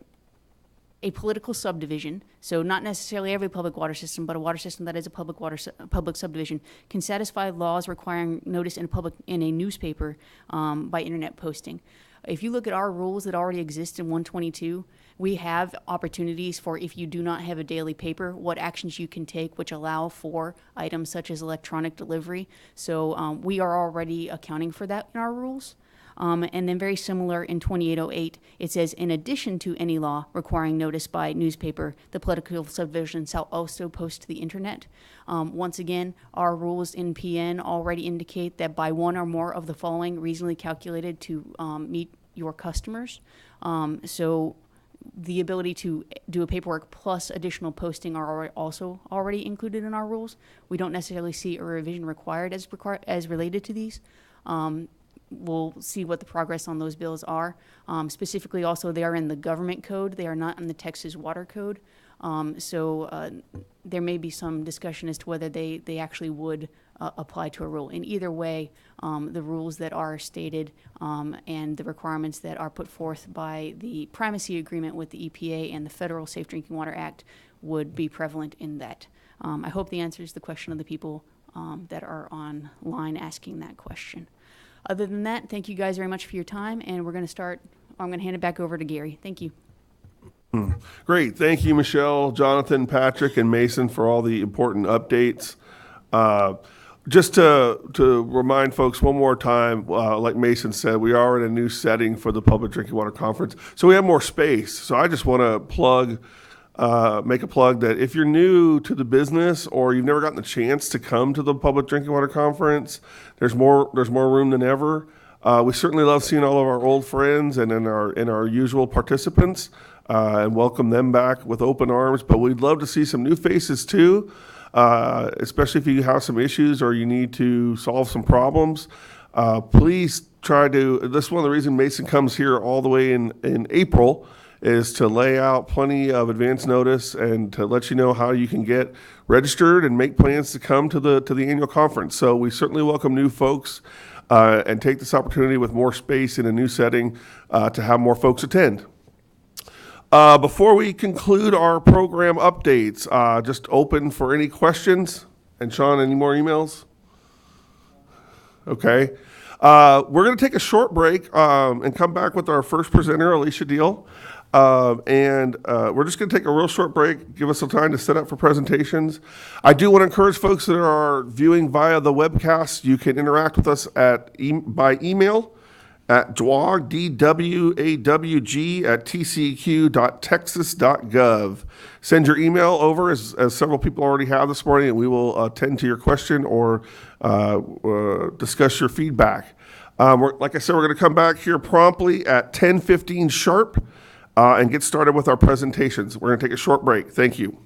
a political subdivision, so not necessarily every public water system, but a water system that is a public subdivision, can satisfy laws requiring notice in a newspaper by internet posting. If you look at our rules that already exist in 122, we have opportunities for if you do not have a daily paper, what actions you can take which allow for items such as electronic delivery. So we are already accounting for that in our rules. And then very similar in 2808, it says, in addition to any law requiring notice by newspaper, the political subdivision shall also post to the internet. Once again, our rules in PN already indicate that by one or more of the following reasonably calculated to meet your customers. So the ability to do a paperwork plus additional posting are also already included in our rules. We don't necessarily see a revision required as related to these. We'll see what the progress on those bills are. Specifically, also, they are in the government code. They are not in the Texas Water Code. So there may be some discussion as to whether they actually would apply to a rule. In either way, the rules that are stated and the requirements that are put forth by the primacy agreement with the EPA and the Federal Safe Drinking Water Act would be prevalent in that. I hope the answers the question of the people that are online asking that question. Other than that, thank you guys very much for your time, and I'm going to hand it back over to Gary. Thank you. Great. Thank you, Michelle, Jonathan, Patrick, and Mason for all the important updates. Just to remind folks one more time, like Mason said, we are in a new setting for the Public Drinking Water Conference, so we have more space. So I just want to make a plug that if you're new to the business or you've never gotten the chance to come to the Public Drinking Water Conference, there's more room than ever. We certainly love seeing all of our old friends and our usual participants and welcome them back with open arms. But we'd love to see some new faces too, especially if you have some issues or you need to solve some problems. Please try to. This is one of the reasons Mason comes here all the way in April, is to lay out plenty of advance notice and to let you know how you can get registered and make plans to come to the annual conference. So we certainly welcome new folks and take this opportunity with more space in a new setting to have more folks attend. Before we conclude our program updates, just open for any questions. And Sean, any more emails? Okay. We're going to take a short break and come back with our first presenter, Alicia Deal. We're just going to take a real short break, give us some time to set up for presentations. I do want to encourage folks that are viewing via the webcast, you can interact with us by email at dwag, D-W-A-W-G, at tceq.texas.gov. Send your email over, as several people already have this morning, and we will attend to your question or discuss your feedback. Like I said, we're going to come back here promptly at 10:15 sharp. And get started with our presentations. We're going to take a short break. Thank you.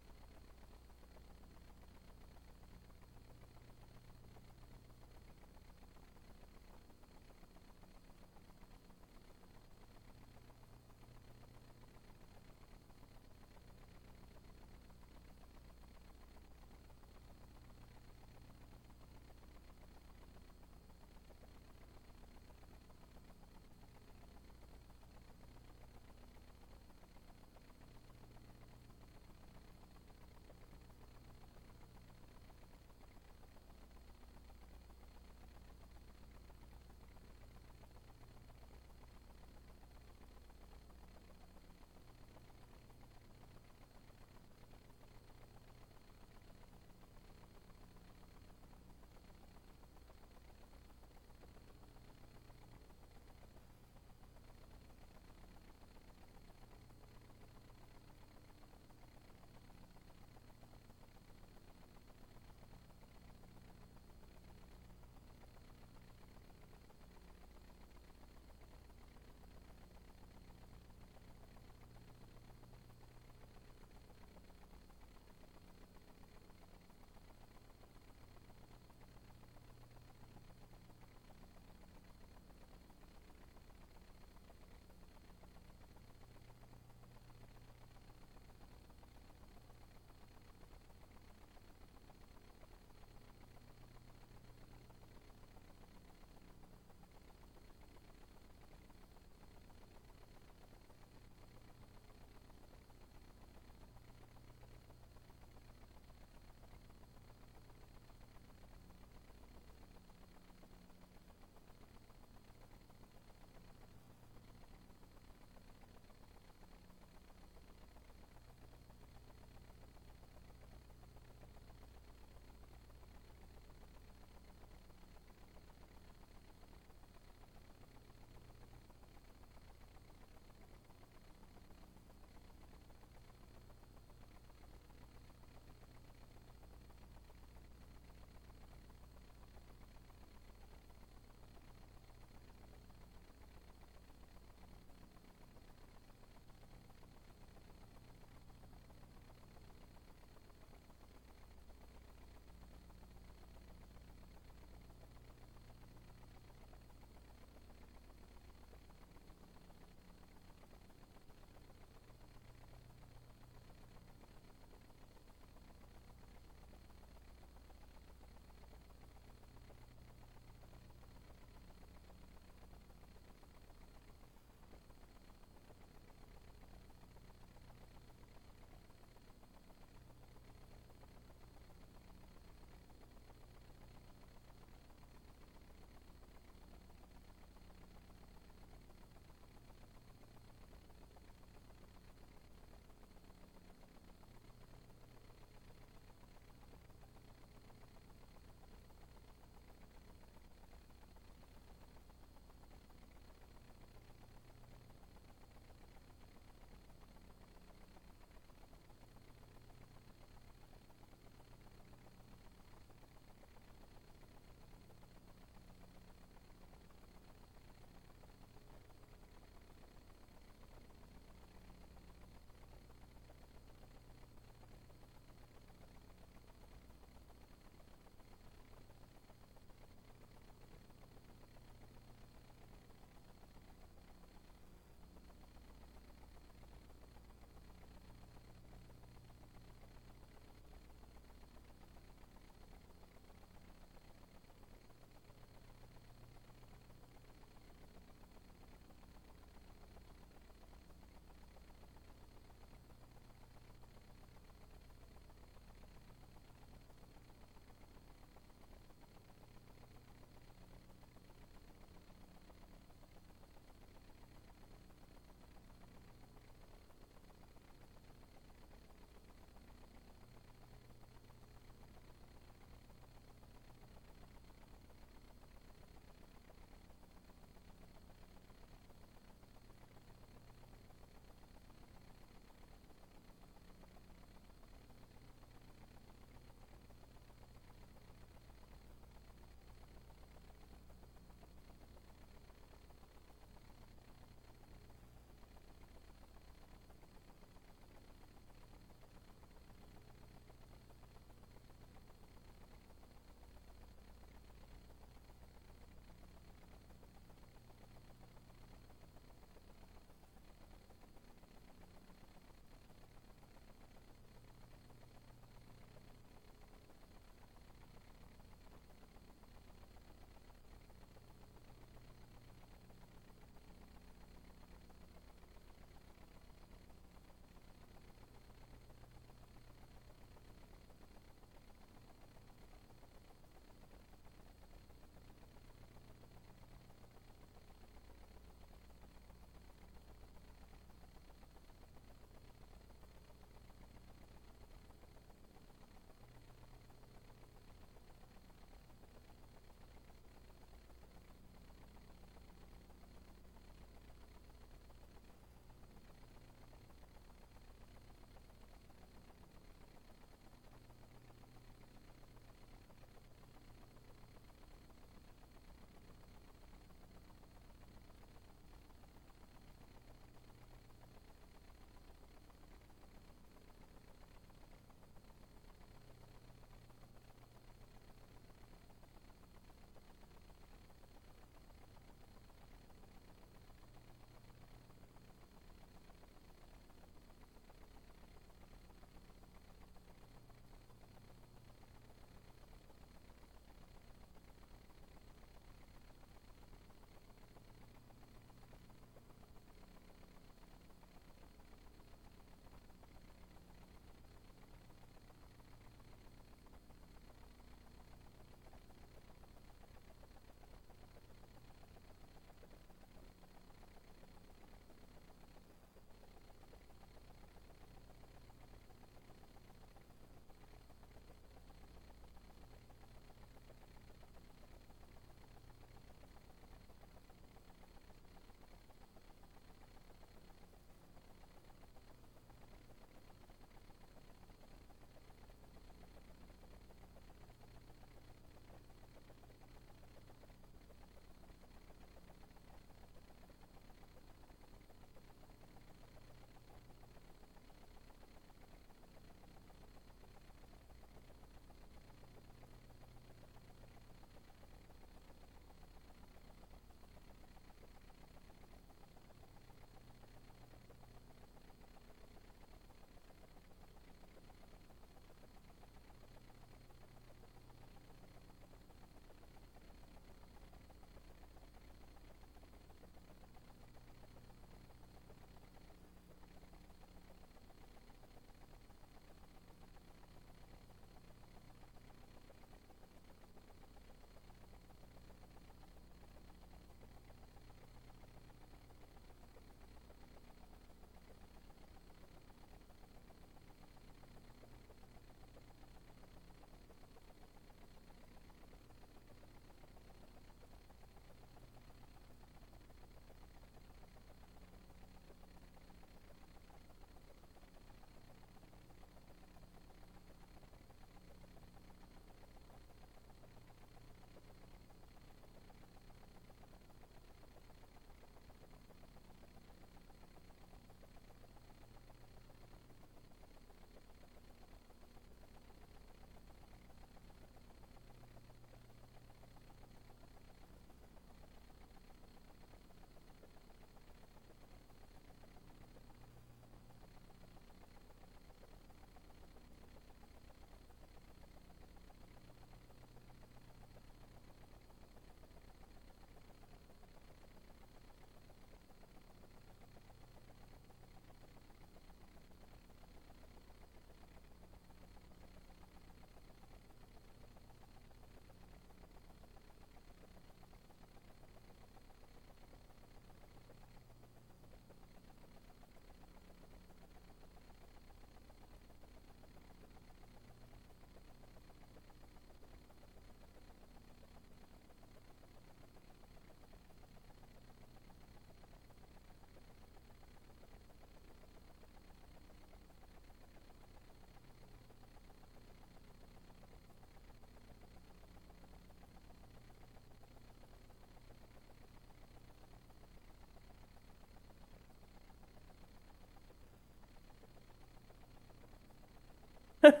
Oops,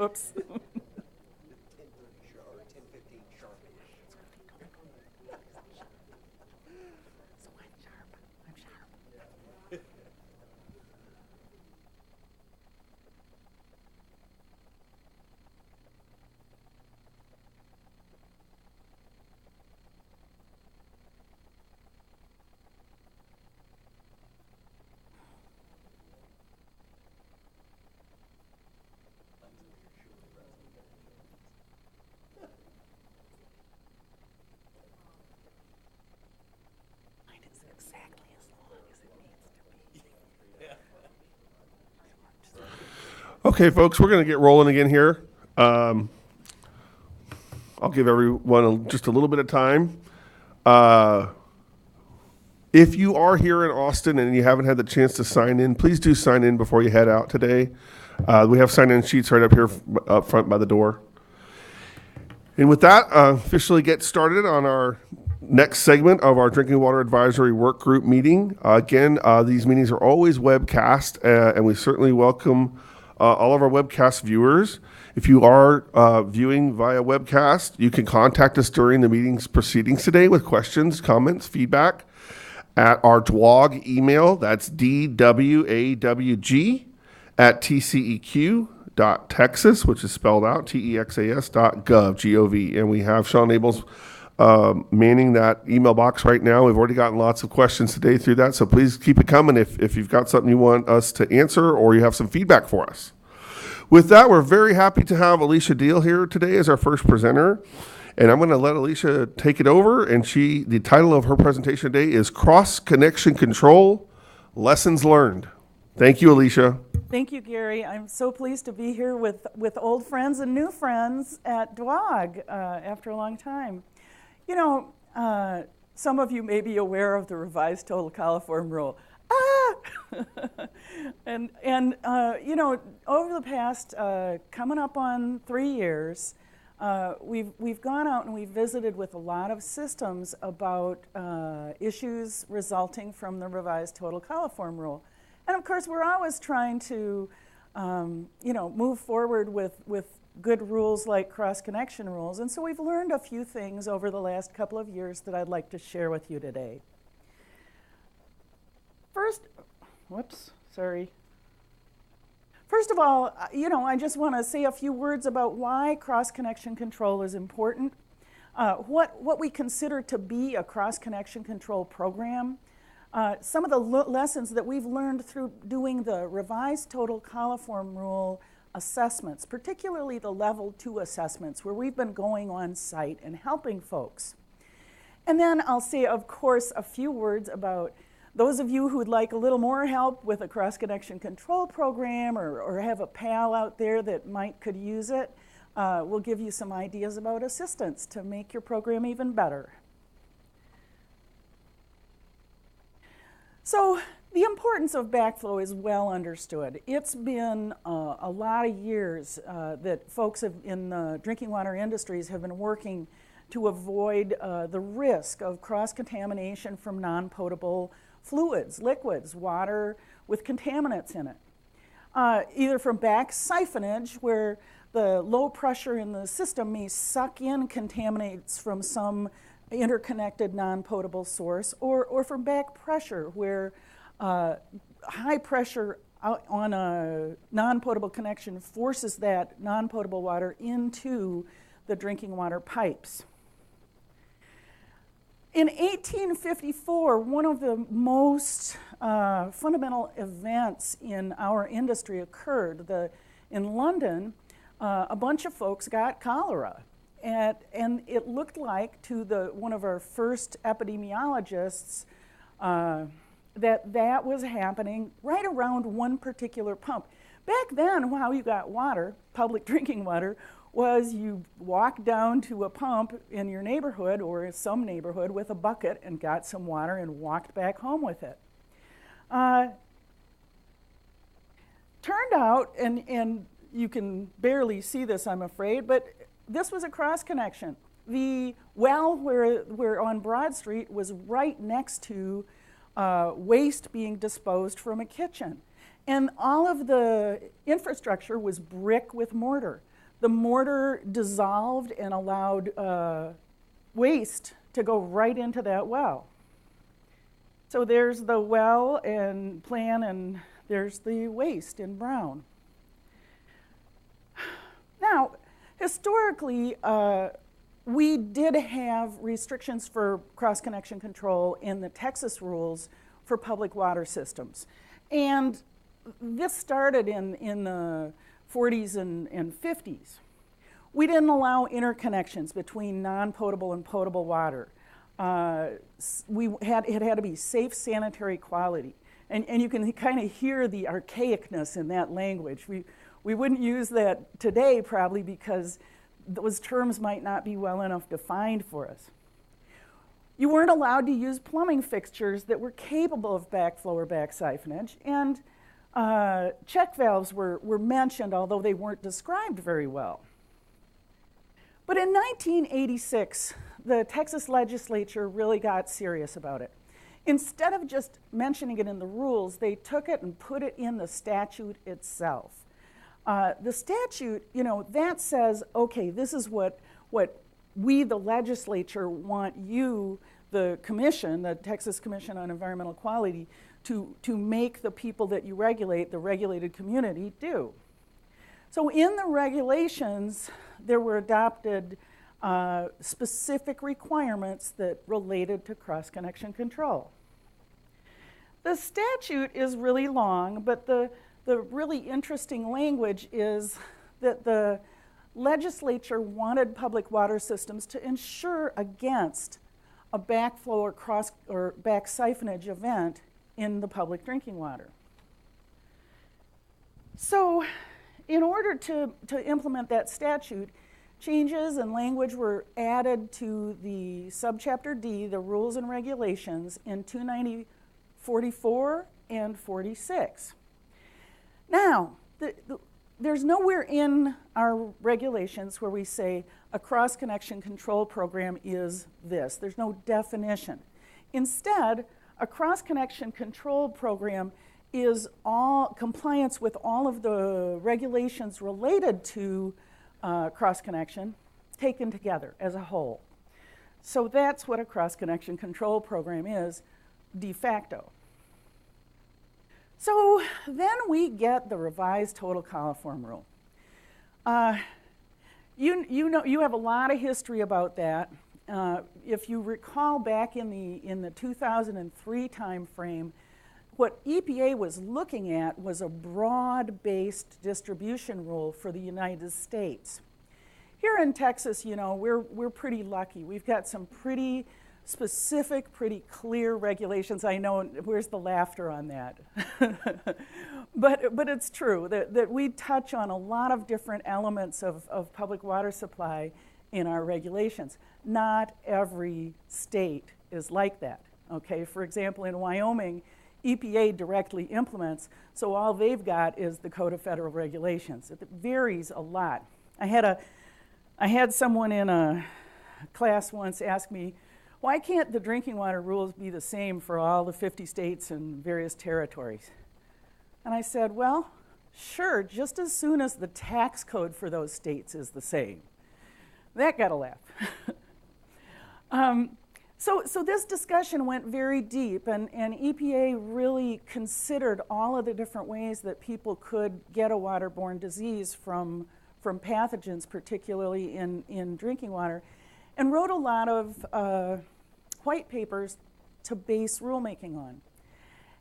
oops. Okay, folks, we're going to get rolling again here. I'll give everyone just a little bit of time. If you are here in Austin and you haven't had the chance to sign in, please do sign in before you head out today. We have sign-in sheets right up here up front by the door. And with that, officially get started on our next segment of our Drinking Water Advisory Work Group meeting. Again, these meetings are always webcast, and we certainly welcome all of our webcast viewers. If you are viewing via webcast, you can contact us during the meeting's proceedings today with questions, comments, feedback at our DWAG email. That's DWAWG at tceq.texas, which is spelled out texas.gov, G-O-V. And we have Sean Abels manning that email box right now. We've already gotten lots of questions today through that, so please keep it coming if you've got something you want us to answer or you have some feedback for us. With that, we're very happy to have Alicia Deal here today as our first presenter, and I'm going to let Alicia take it over, and the title of her presentation today is Cross Connection Control, Lessons Learned. Thank you, Alicia. Thank you, Gary. I'm so pleased to be here with old friends and new friends at DWAG after a long time. You know, some of you may be aware of the revised total coliform rule. and you know, over the past coming up on 3 years, we've gone out and we've visited with a lot of systems about issues resulting from the revised total coliform rule. And of course, we're always trying to you know, move forward with good rules like cross-connection rules. And so we've learned a few things over the last couple of years that I'd like to share with you today. First of all, you know, I just want to say a few words about why cross-connection control is important, what we consider to be a cross-connection control program, some of the lessons that we've learned through doing the revised total coliform rule assessments, particularly the level 2 assessments where we've been going on site and helping folks. And then I'll say, of course, a few words about those of you who would like a little more help with a cross-connection control program or have a pal out there that could use it. We'll give you some ideas about assistance to make your program even better. So the importance of backflow is well understood. It's been a lot of years that folks in the drinking water industries have been working to avoid the risk of cross-contamination from non-potable fluids, liquids, water with contaminants in it. Either from back siphonage, where the low pressure in the system may suck in contaminants from some interconnected non-potable source, or from back pressure, where high pressure on a non-potable connection forces that non-potable water into the drinking water pipes. In 1854, one of the most fundamental events in our industry occurred. In London, a bunch of folks got cholera. And it looked like to one of our first epidemiologists that was happening right around one particular pump. Back then, how you got water, public drinking water, was you walked down to a pump in your neighborhood or in some neighborhood with a bucket and got some water and walked back home with it. Turned out, and you can barely see this, I'm afraid, but this was a cross connection. The well where on Broad Street was right next to waste being disposed from a kitchen. And all of the infrastructure was brick with mortar. The mortar dissolved and allowed waste to go right into that well. So there's the well and plan, and there's the waste in brown. Now, historically, we did have restrictions for cross-connection control in the Texas rules for public water systems. And this started in the 40s and 50s. We didn't allow interconnections between non-potable and potable water. It had to be safe sanitary quality. And you can kind of hear the archaicness in that language. We wouldn't use that today probably because those terms might not be well enough defined for us. You weren't allowed to use plumbing fixtures that were capable of backflow or back siphonage, and check valves were mentioned, although they weren't described very well. But in 1986, the Texas legislature really got serious about it. Instead of just mentioning it in the rules, they took it and put it in the statute itself. The statute, that says, okay, this is what we, the legislature, want you, the commission, the Texas Commission on Environmental Quality, to make the people that you regulate, the regulated community, do. So in the regulations, there were adopted specific requirements that related to cross-connection control. The statute is really long, but the really interesting language is that the legislature wanted public water systems to insure against a backflow or back siphonage event in the public drinking water. So in order to implement that statute, changes and language were added to the subchapter D, the rules and regulations, in 290-44 and 46. Now, there's nowhere in our regulations where we say a cross-connection control program is this. There's no definition. Instead, a cross-connection control program is all compliance with all of the regulations related to cross-connection taken together as a whole. So that's what a cross-connection control program is de facto. So then we get the revised total coliform rule. You have a lot of history about that. If you recall back in the 2003 time frame, what EPA was looking at was a broad-based distribution rule for the United States. Here in Texas, we're pretty lucky. We've got some pretty specific, pretty clear regulations. I know, where's the laughter on that? But it's true that we touch on a lot of different elements of public water supply in our regulations. Not every state is like that, okay? For example, in Wyoming, EPA directly implements, so all they've got is the Code of Federal Regulations. It varies a lot. I had someone in a class once ask me, why can't the drinking water rules be the same for all the 50 states and various territories? And I said, well, sure, just as soon as the tax code for those states is the same. That got a laugh. So this discussion went very deep, and EPA really considered all of the different ways that people could get a waterborne disease from pathogens, particularly in drinking water, and wrote a lot of white papers to base rulemaking on.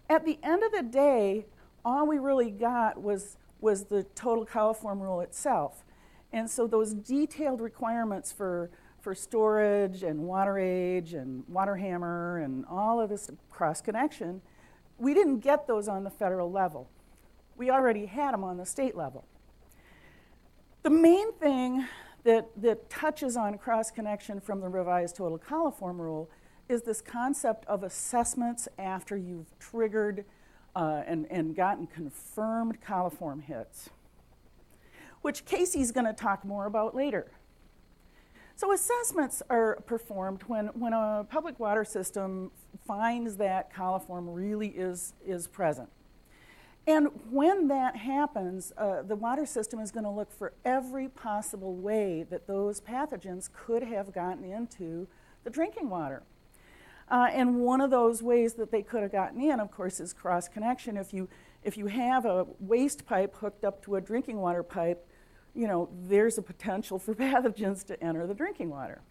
At the end of the day, all we really got was the total coliform rule itself. And so those detailed requirements for storage and water age and water hammer and all of this cross-connection, we didn't get those on the federal level. We already had them on the state level. The main thing that touches on cross-connection from the revised total coliform rule is this concept of assessments after you've triggered and gotten confirmed coliform hits, which Casey's going to talk more about later. So assessments are performed when a public water system finds that coliform really is present. And when that happens, the water system is going to look for every possible way that those pathogens could have gotten into the drinking water. And one of those ways that they could have gotten in, of course, is cross-connection. If you have a waste pipe hooked up to a drinking water pipe, you know, there's a potential for pathogens to enter the drinking water.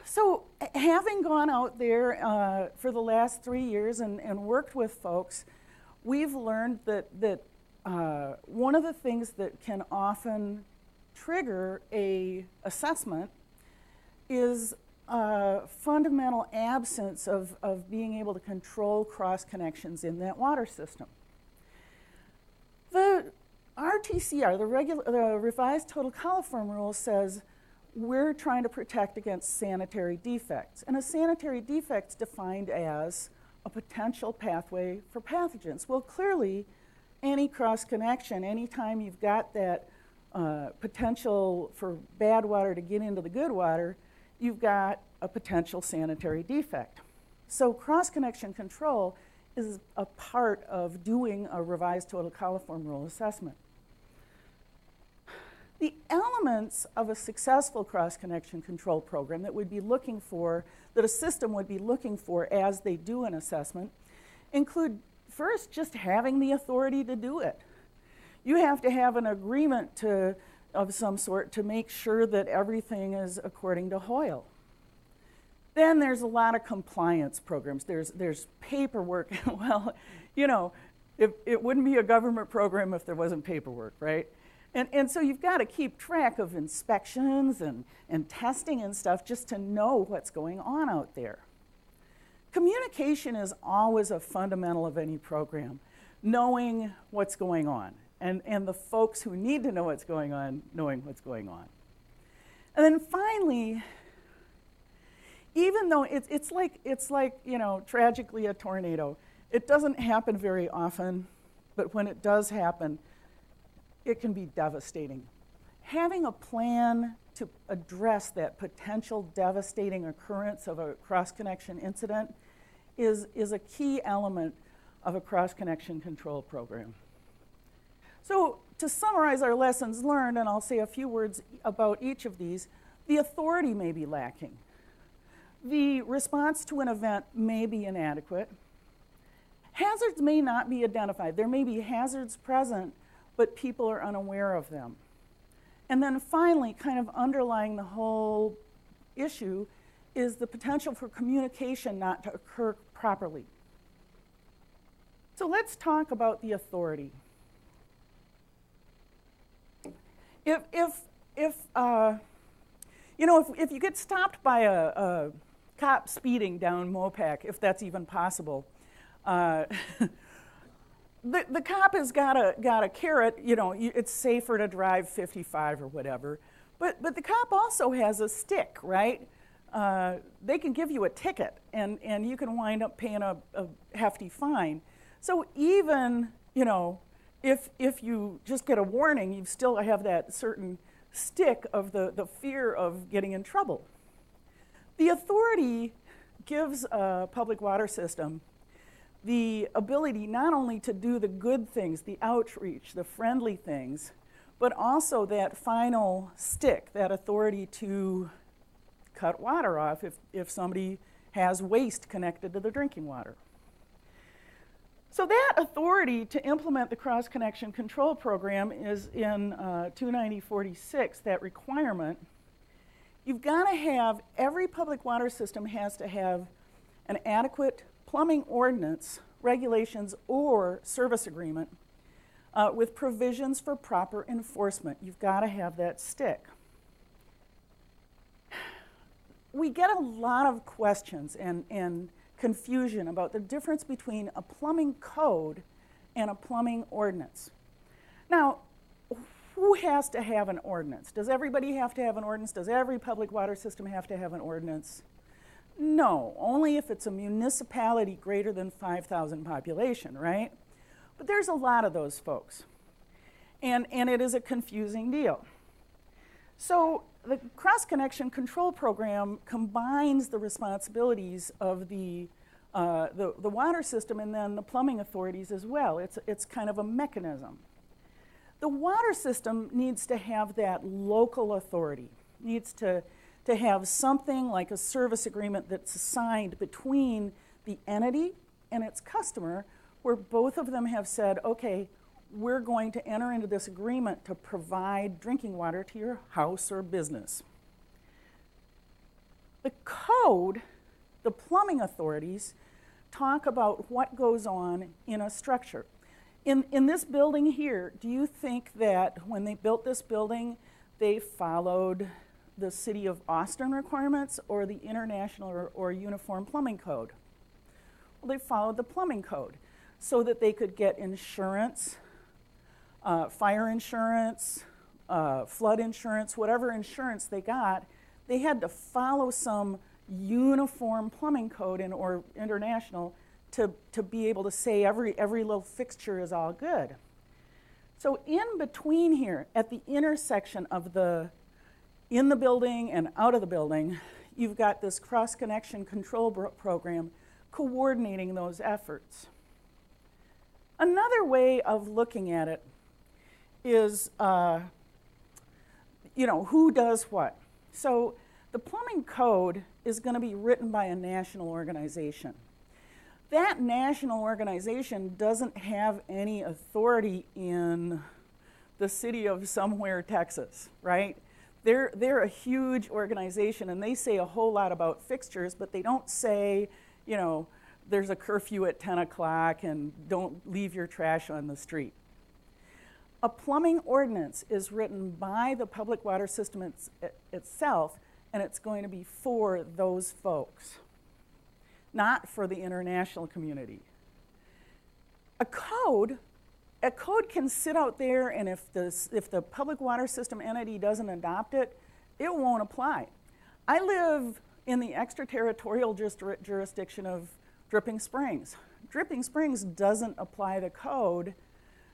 So having gone out there for the last 3 years and worked with folks, we've learned that one of the things that can often trigger a assessment is a fundamental absence of being able to control cross connections in that water system. The RTCR, the revised total coliform rule, says we're trying to protect against sanitary defects. And a sanitary defect's defined as a potential pathway for pathogens. Well, clearly, any cross connection, anytime you've got that potential for bad water to get into the good water, you've got a potential sanitary defect. So cross-connection control is a part of doing a revised total coliform rule assessment. The elements of a successful cross-connection control program that we'd be looking for, that a system would be looking for as they do an assessment, include first just having the authority to do it. You have to have an agreement of some sort to make sure that everything is according to Hoyle. Then there's a lot of compliance programs. There's paperwork. Well, you know, it wouldn't be a government program if there wasn't paperwork, right? And so you've got to keep track of inspections and testing and stuff just to know what's going on out there. Communication is always a fundamental of any program, knowing what's going on, and the folks who need to know what's going on, knowing what's going on. And then finally, even though it's like, you know, tragically a tornado, it doesn't happen very often, but when it does happen, it can be devastating. Having a plan to address that potential devastating occurrence of a cross-connection incident is a key element of a cross-connection control program. So to summarize our lessons learned, and I'll say a few words about each of these, the authority may be lacking. The response to an event may be inadequate. Hazards may not be identified. There may be hazards present, but people are unaware of them. And then finally, kind of underlying the whole issue is the potential for communication not to occur properly. So let's talk about the authority. If you get stopped by a cop speeding down Mopac, if that's even possible, the cop has got a carrot, you know, it's safer to drive 55 or whatever, but the cop also has a stick, right? They can give you a ticket, and you can wind up paying a hefty fine. So even, you know, if you just get a warning, you still have that certain stick of the fear of getting in trouble. The authority gives a public water system the ability not only to do the good things, the outreach, the friendly things, but also that final stick, that authority to cut water off if somebody has waste connected to the drinking water. So that authority to implement the cross-connection control program is in 29046, that requirement. You've got to have, every public water system has to have an adequate plumbing ordinance, regulations, or service agreement with provisions for proper enforcement. You've got to have that stick. We get a lot of questions and confusion about the difference between a plumbing code and a plumbing ordinance. Now, who has to have an ordinance? Does everybody have to have an ordinance? Does every public water system have to have an ordinance? No, only if it's a municipality greater than 5,000 population, right? But there's a lot of those folks. And it is a confusing deal. So the cross-connection control program combines the responsibilities of the the water system and then the plumbing authorities as well. It's kind of a mechanism. The water system needs to have that local authority, needs to have something like a service agreement that's signed between the entity and its customer, where both of them have said, okay, we're going to enter into this agreement to provide drinking water to your house or business. The code, the plumbing authorities, talk about what goes on in a structure. In this building here, do you think that when they built this building, they followed the City of Austin requirements or the International or Uniform Plumbing Code? Well, they followed the plumbing code so that they could get insurance, fire insurance, flood insurance, whatever insurance they got. They had to follow some uniform plumbing code or international to be able to say every little fixture is all good. So in between here, at the intersection of in the building and out of the building, you've got this cross-connection control program coordinating those efforts. Another way of looking at it is, who does what? So the plumbing code is going to be written by a national organization. That national organization doesn't have any authority in the city of somewhere, Texas, right? They're a huge organization, and they say a whole lot about fixtures, but they don't say, there's a curfew at 10 o'clock and don't leave your trash on the street. A plumbing ordinance is written by the public water system itself, and it's going to be for those folks, not for the international community. A code can sit out there, and if the public water system entity doesn't adopt it, it won't apply. I live in the extraterritorial jurisdiction of Dripping Springs. Dripping Springs doesn't apply the code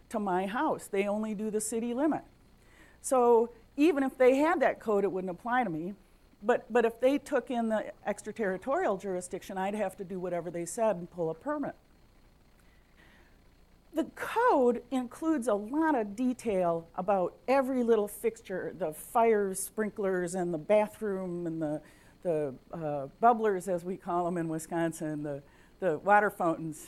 to my house. They only do the city limit. So even if they had that code, it wouldn't apply to me. But if they took in the extraterritorial jurisdiction, I'd have to do whatever they said and pull a permit. The code includes a lot of detail about every little fixture, the fire sprinklers and the bathroom and the bubblers, as we call them in Wisconsin, the water fountains.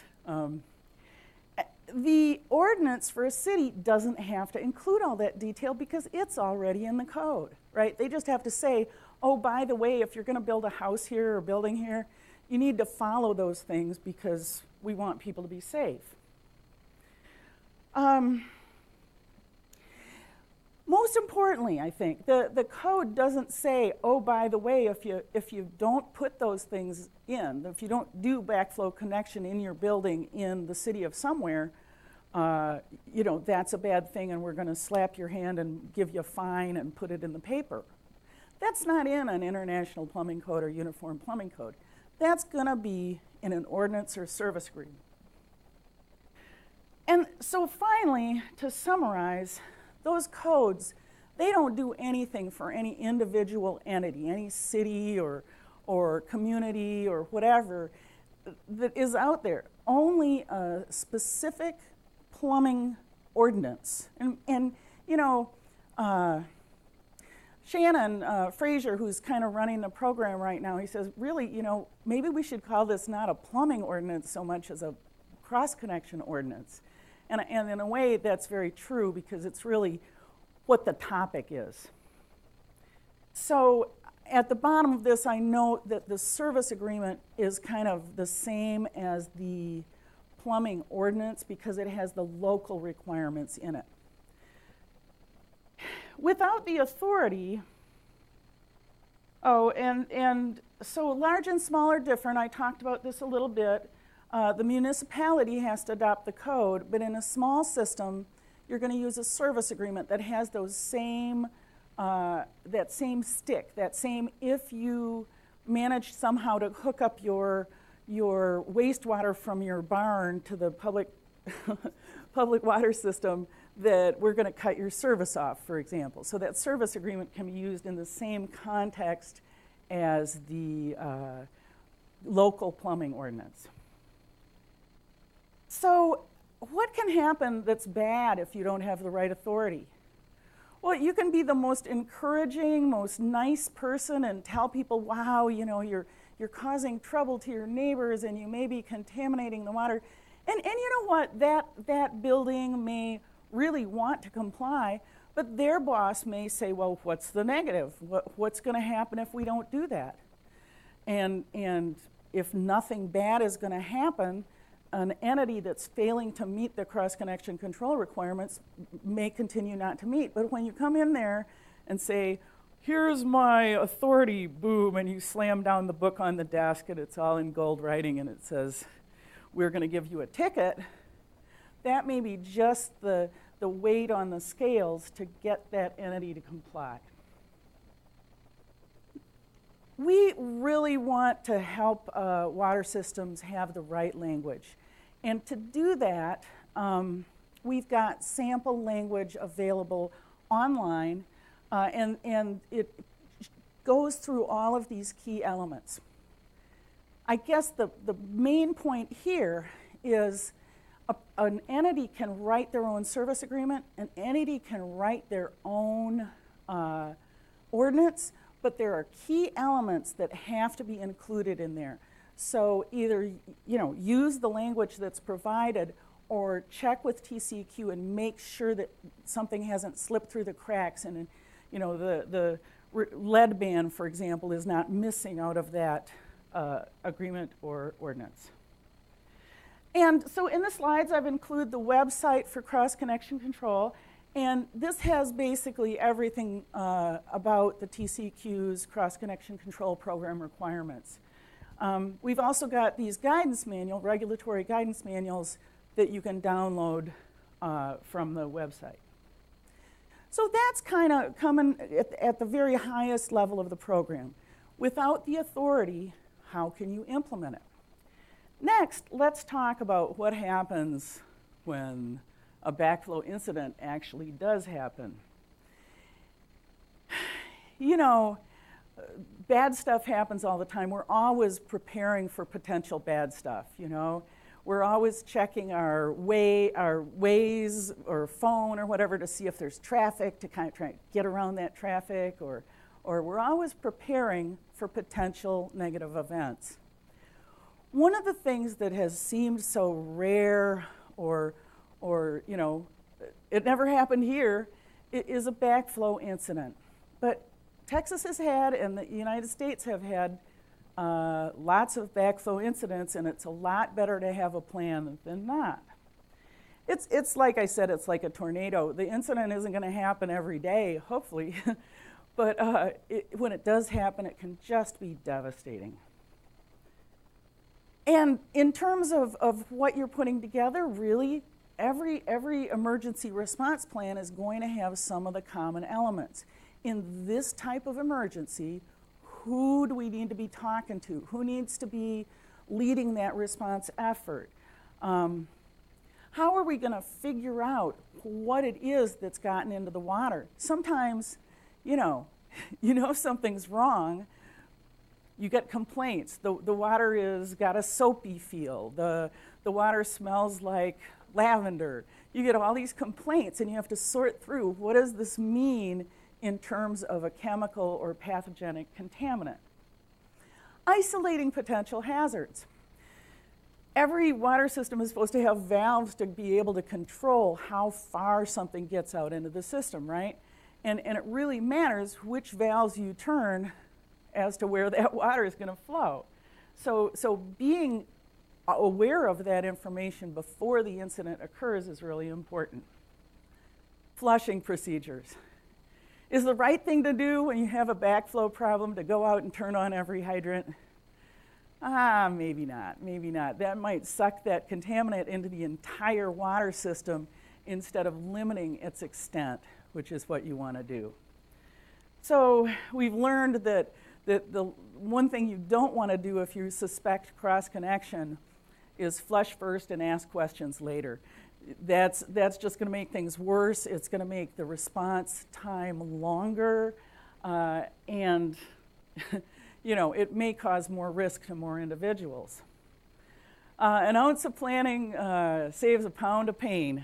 The ordinance for a city doesn't have to include all that detail because it's already in the code, right? They just have to say, oh, by the way, if you're going to build a house here or building here, you need to follow those things because we want people to be safe. Most importantly, I think, the code doesn't say, oh, by the way, if you don't put those things in, if you don't do backflow connection in your building in the city of somewhere, that's a bad thing and we're going to slap your hand and give you a fine and put it in the paper. That's not in an international plumbing code or uniform plumbing code. That's going to be in an ordinance or service agreement. And so finally, to summarize, those codes, they don't do anything for any individual entity, any city or community or whatever that is out there. Only a specific plumbing ordinance. And Shannon Frazier, who's kind of running the program right now, he says, really, maybe we should call this not a plumbing ordinance so much as a cross-connection ordinance. And in a way, that's very true because it's really what the topic is. So at the bottom of this, I note that the service agreement is kind of the same as the plumbing ordinance because it has the local requirements in it. Without the authority, and so large and small are different. I talked about this a little bit. The municipality has to adopt the code, but in a small system, you're going to use a service agreement that has those same, that same stick, that same if you manage somehow to hook up your wastewater from your barn to the public water system, that we're going to cut your service off, for example. So that service agreement can be used in the same context as the local plumbing ordinance. So what can happen that's bad if you don't have the right authority? Well, you can be the most encouraging, most nice person and tell people, wow, you know, you're causing trouble to your neighbors and you may be contaminating the water. And you know what? That building may really want to comply, but their boss may say, well, what's the negative? What's going to happen if we don't do that? And if nothing bad is going to happen, an entity that's failing to meet the cross-connection control requirements may continue not to meet. But when you come in there and say, here's my authority, boom, and you slam down the book on the desk and it's all in gold writing and it says, we're going to give you a ticket, that may be just the weight on the scales to get that entity to comply. We really want to help water systems have the right language. And to do that, we've got sample language available online, and it goes through all of these key elements. I guess the main point here is an entity can write their own service agreement, an entity can write their own ordinance, but there are key elements that have to be included in there. So either use the language that's provided or check with TCEQ and make sure that something hasn't slipped through the cracks and the lead ban, for example, is not missing out of that agreement or ordinance. And so in the slides I've included the website for cross-connection control. And this has basically everything about the TCEQ's cross-connection control program requirements. We've also got these regulatory guidance manuals that you can download from the website. So that's kind of coming at the very highest level of the program. Without the authority, how can you implement it? Next, let's talk about what happens when a backflow incident actually does happen. Bad stuff happens all the time. We're always preparing for potential bad stuff, We're always checking our Waze or phone or whatever to see if there's traffic, to kind of try to get around that traffic, or we're always preparing for potential negative events. One of the things that has seemed so rare or it never happened here, is a backflow incident. But Texas has had, and the United States have had, lots of backflow incidents, and it's a lot better to have a plan than not. It's like I said, it's like a tornado. The incident isn't going to happen every day, hopefully, but when it does happen, it can just be devastating. And in terms of what you're putting together, really, every emergency response plan is going to have some of the common elements. In this type of emergency, who do we need to be talking to? Who needs to be leading that response effort? How are we going to figure out what it is that's gotten into the water? Sometimes, something's wrong. You get complaints. The water is got a soapy feel. The water smells like lavender. You get all these complaints, and you have to sort through what does this mean in terms of a chemical or pathogenic contaminant. Isolating potential hazards. Every water system is supposed to have valves to be able to control how far something gets out into the system, right? And it really matters which valves you turn as to where that water is going to flow. So being aware of that information before the incident occurs is really important. Flushing procedures. Is the right thing to do when you have a backflow problem to go out and turn on every hydrant? Maybe not, maybe not. That might suck that contaminant into the entire water system instead of limiting its extent, which is what you want to do. So we've learned that the one thing you don't want to do if you suspect cross-connection is flush first and ask questions later. That's just going to make things worse. It's going to make the response time longer, and it may cause more risk to more individuals. An ounce of planning saves a pound of pain.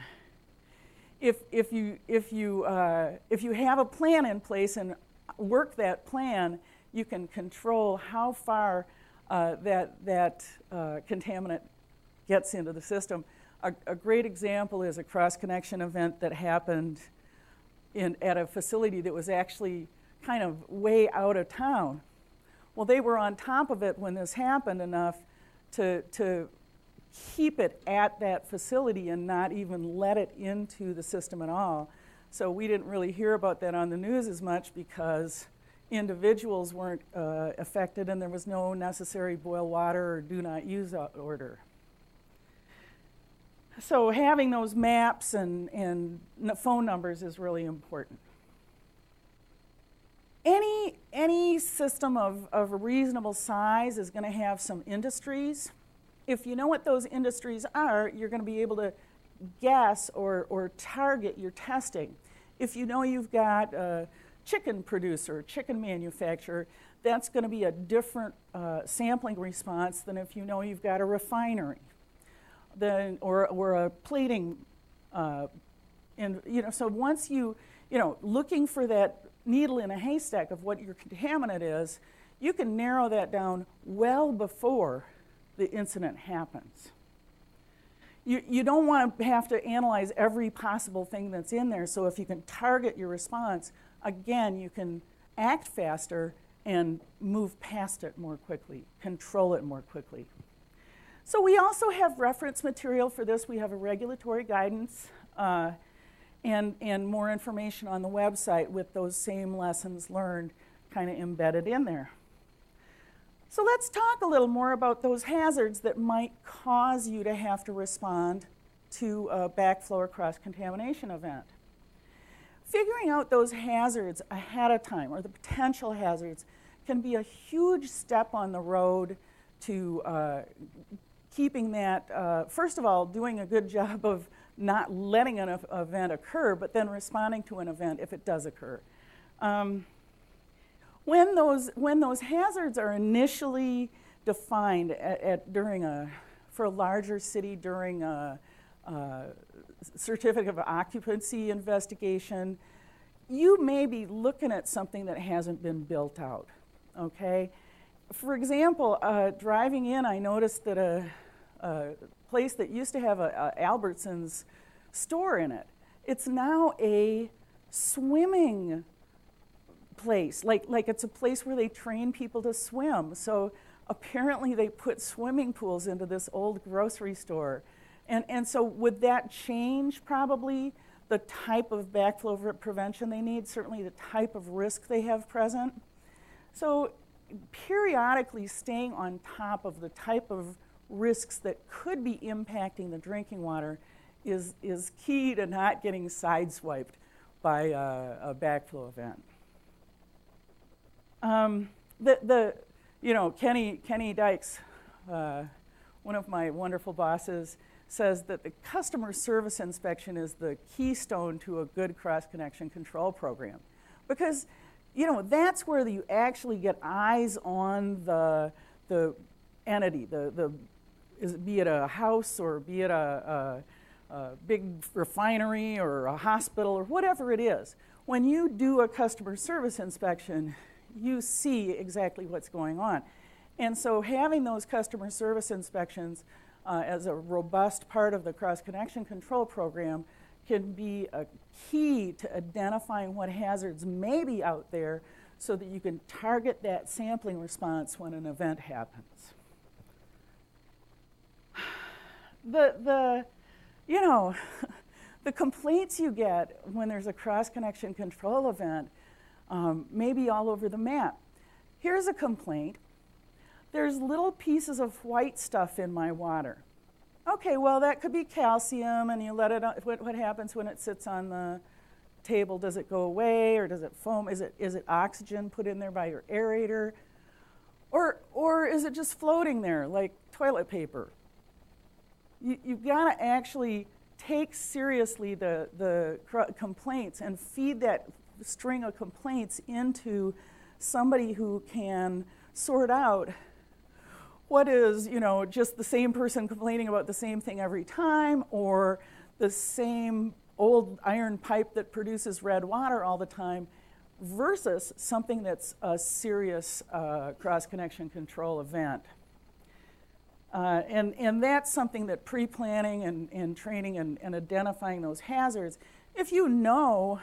If you have a plan in place and work that plan, you can control how far that contaminant gets into the system. A great example is a cross-connection event that happened at a facility that was actually kind of way out of town. Well, they were on top of it when this happened enough to keep it at that facility and not even let it into the system at all. So we didn't really hear about that on the news as much because individuals weren't affected and there was no necessary boil water or do not use order. So having those maps and phone numbers is really important. Any system of a reasonable size is going to have some industries. If you know what those industries are, you're going to be able to guess or target your testing. If you know you've got a chicken producer, chicken manufacturer, that's going to be a different sampling response than if you know you've got a refinery, or a plating. So once looking for that needle in a haystack of what your contaminant is, you can narrow that down well before the incident happens. You don't want to have to analyze every possible thing that's in there, so if you can target your response, again, you can act faster and move past it more quickly, control it more quickly. So we also have reference material for this. We have a regulatory guidance and more information on the website with those same lessons learned kind of embedded in there. So let's talk a little more about those hazards that might cause you to have to respond to a backflow or cross-contamination event. Figuring out those hazards ahead of time, or the potential hazards, can be a huge step on the road to keeping that, first of all, doing a good job of not letting an event occur, but then responding to an event if it does occur. When those hazards are initially defined for a larger city during a certificate of occupancy investigation, you may be looking at something that hasn't been built out, okay? For example, driving in, I noticed that a place that used to have a Albertsons store in it, it's now a swimming place, like it's a place where they train people to swim. So apparently they put swimming pools into this old grocery store. And so would that change probably the type of backflow prevention they need, certainly the type of risk they have present? So periodically staying on top of the type of risks that could be impacting the drinking water is key to not getting sideswiped by a backflow event. Kenny Dykes, one of my wonderful bosses, says that the customer service inspection is the keystone to a good cross-connection control program. Because, that's where you actually get eyes on the entity, be it a house or be it a big refinery or a hospital or whatever it is. When you do a customer service inspection, you see exactly what's going on. And so having those customer service inspections as a robust part of the cross-connection control program can be a key to identifying what hazards may be out there so that you can target that sampling response when an event happens. The complaints you get when there's a cross-connection control event may be all over the map. Here's a complaint. There's little pieces of white stuff in my water. Okay, well, that could be calcium, and you let it, what happens when it sits on the table? Does it go away, or does it foam? Is it oxygen put in there by your aerator? Or is it just floating there like toilet paper? You've got to actually take seriously the complaints and feed that string of complaints into somebody who can sort out what is, just the same person complaining about the same thing every time, or the same old iron pipe that produces red water all the time, versus something that's a serious cross-connection control event. And that's something that pre-planning and training and identifying those hazards, if you know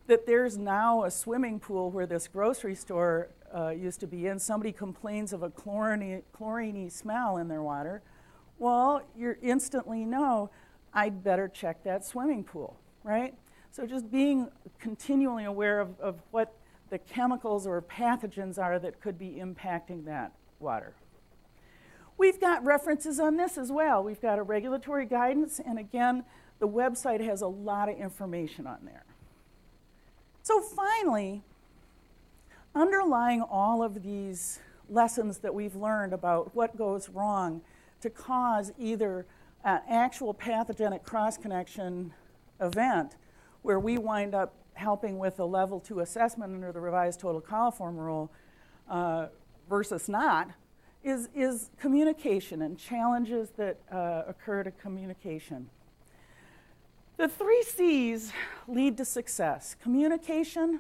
that there's now a swimming pool where this grocery store used to be in, somebody complains of a chlorine-y smell in their water, well, you instantly know, I'd better check that swimming pool, right? So just being continually aware of what the chemicals or pathogens are that could be impacting that water. We've got references on this as well. We've got a regulatory guidance, and again, the website has a lot of information on there. So finally, underlying all of these lessons that we've learned about what goes wrong to cause either an actual pathogenic cross-connection event where we wind up helping with a level 2 assessment under the revised total coliform rule versus not, is communication and challenges that occur to communication. The 3 C's lead to success: communication,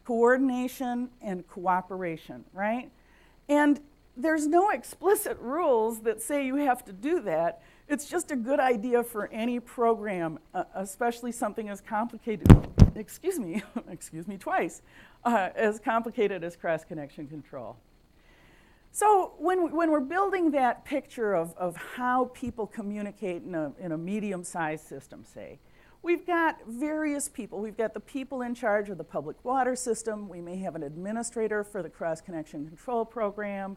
coordination, and cooperation, right? And there's no explicit rules that say you have to do that. It's just a good idea for any program, especially something as complicated, excuse me twice, as complicated as cross-connection control. So when we're building that picture of how people communicate in a medium-sized system, say, we've got various people. We've got the people in charge of the public water system. We may have an administrator for the cross-connection control program.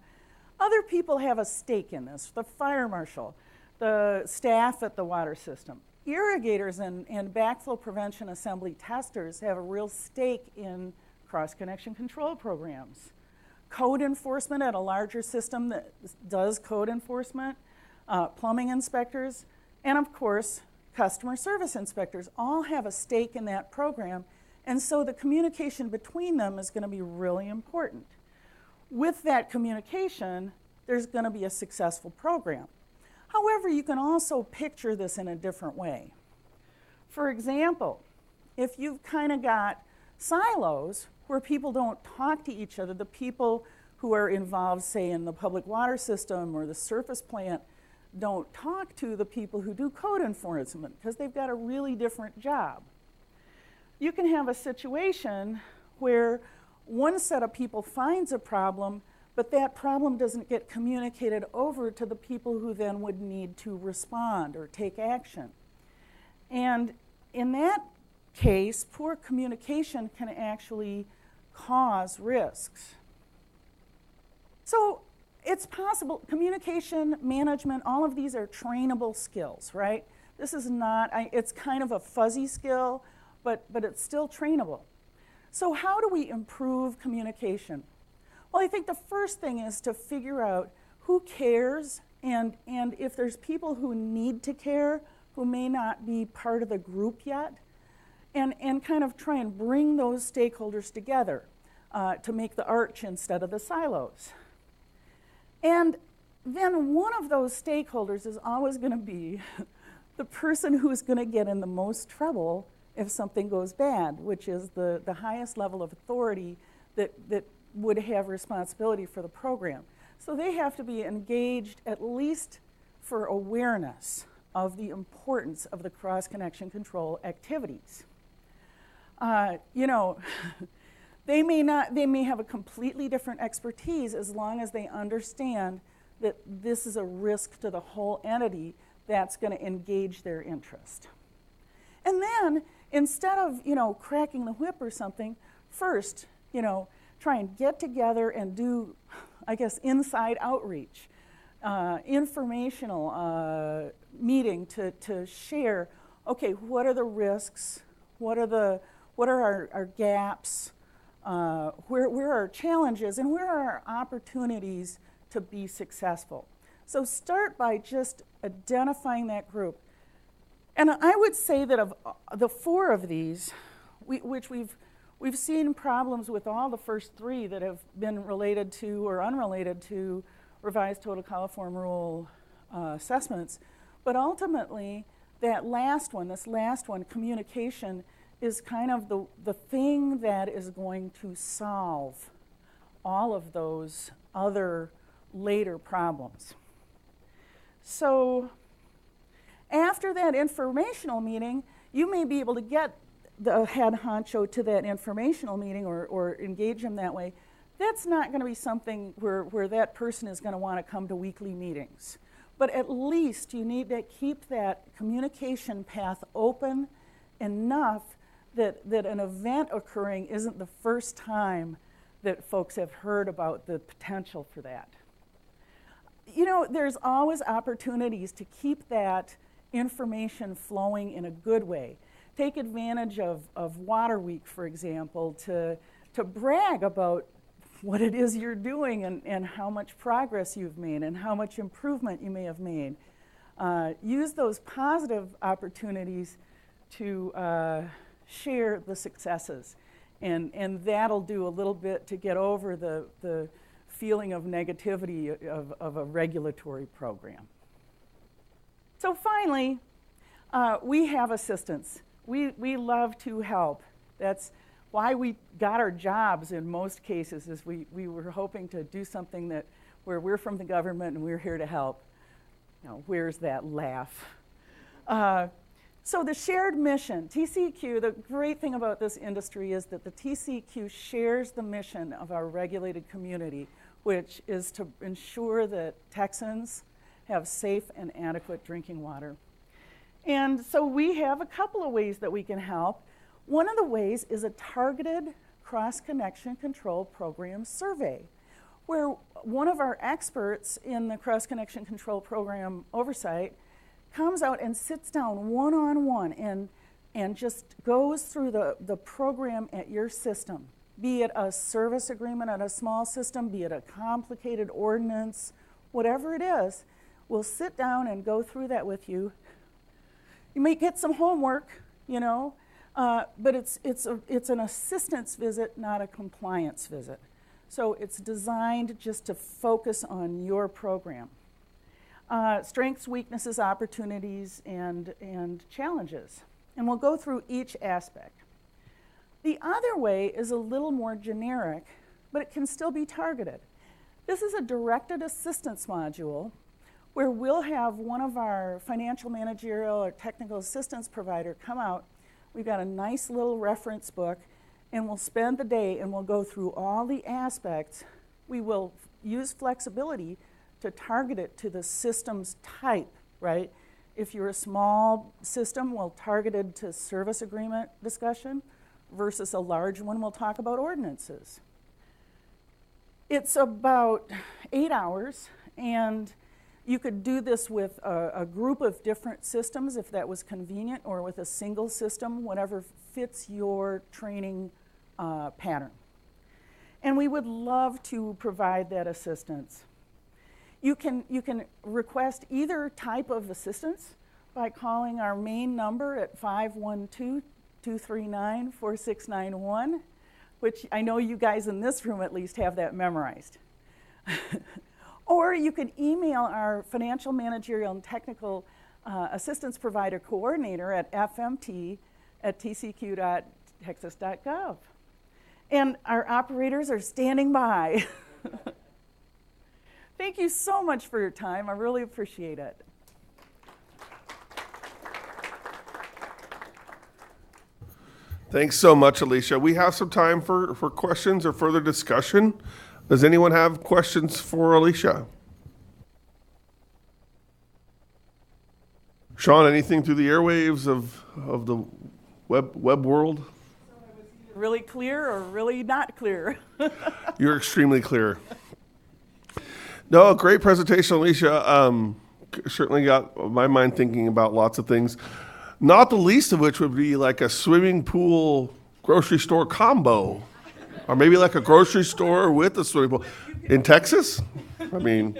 Other people have a stake in this, the fire marshal, the staff at the water system. Irrigators and backflow prevention assembly testers have a real stake in cross-connection control programs. Code enforcement at a larger system that does code enforcement, plumbing inspectors, and of course, customer service inspectors all have a stake in that program, and so the communication between them is going to be really important. With that communication, there's going to be a successful program. However, you can also picture this in a different way. For example, if you've kind of got silos where people don't talk to each other, the people who are involved, say, in the public water system or the surface plant don't talk to the people who do code enforcement because they've got a really different job. You can have a situation where one set of people finds a problem, but that problem doesn't get communicated over to the people who then would need to respond or take action. And in that case, poor communication can actually cause risks. So it's possible, communication, management, all of these are trainable skills, right? This is not, it's kind of a fuzzy skill, but it's still trainable. So how do we improve communication? Well, I think the first thing is to figure out who cares, and if there's people who need to care, who may not be part of the group yet, and kind of try and bring those stakeholders together to make the arch instead of the silos. And then one of those stakeholders is always going to be the person who's going to get in the most trouble if something goes bad, which is the highest level of authority that would have responsibility for the program. So they have to be engaged at least for awareness of the importance of the cross-connection control activities. They may have a completely different expertise as long as they understand that this is a risk to the whole entity that's going to engage their interest. And then, instead of, cracking the whip or something, first, try and get together and do, I guess, inside outreach, informational meeting to share, okay, what are the risks? What are our gaps? Where are our challenges, and where are our opportunities to be successful? So start by just identifying that group. And I would say that of the 4 of these, which we've seen problems with all the first 3 that have been related to or unrelated to revised total coliform rule assessments. But ultimately, this last one, communication, is kind of the thing that is going to solve all of those other later problems. So after that informational meeting, you may be able to get the head honcho to that informational meeting or engage them that way. That's not going to be something where that person is going to want to come to weekly meetings. But at least you need to keep that communication path open enough that an event occurring isn't the first time that folks have heard about the potential for that. You know, there's always opportunities to keep that information flowing in a good way. Take advantage of Water Week, for example, to brag about what it is you're doing and how much progress you've made and how much improvement you may have made. Use those positive opportunities to share the successes. And that'll do a little bit to get over the feeling of negativity of a regulatory program. So finally, we have assistance. We love to help. That's why we got our jobs in most cases, is we were hoping to do something where we're from the government and we're here to help. Now, where's that laugh? So the shared mission, TCEQ, the great thing about this industry is that the TCEQ shares the mission of our regulated community, which is to ensure that Texans have safe and adequate drinking water. And so we have a couple of ways that we can help. One of the ways is a targeted cross-connection control program survey, where one of our experts in the cross-connection control program oversight comes out and sits down one-on-one and just goes through the program at your system, be it a service agreement at a small system, be it a complicated ordinance, whatever it is. We'll sit down and go through that with you. You might get some homework, you know, but it's an assistance visit, not a compliance visit. So it's designed just to focus on your program. Strengths, weaknesses, opportunities, and challenges. And we'll go through each aspect. The other way is a little more generic, but it can still be targeted. This is a directed assistance module where we'll have one of our financial, managerial, or technical assistance provider come out. We've got a nice little reference book, and we'll spend the day and we'll go through all the aspects. We will use flexibility to target it to the system's type, right? If you're a small system, we'll target it to service agreement discussion versus a large one, we'll talk about ordinances. It's about 8 hours, and you could do this with a group of different systems if that was convenient, or with a single system, whatever fits your training pattern. And we would love to provide that assistance. You can request either type of assistance by calling our main number at 512-239-4691, which I know you guys in this room at least have that memorized. Or you can email our financial, managerial, and technical assistance provider coordinator at fmt@tcq.texas.gov. And our operators are standing by. Thank you so much for your time. I really appreciate it. Thanks so much, Alicia. We have some time for questions or further discussion. Does anyone have questions for Alicia? Sean, anything through the airwaves of the web world? Really clear or really not clear? You're extremely clear. No, great presentation, Alicia. Certainly got my mind thinking about lots of things, not the least of which would be like a swimming pool grocery store combo, or maybe like a grocery store with a swimming pool in Texas. I mean,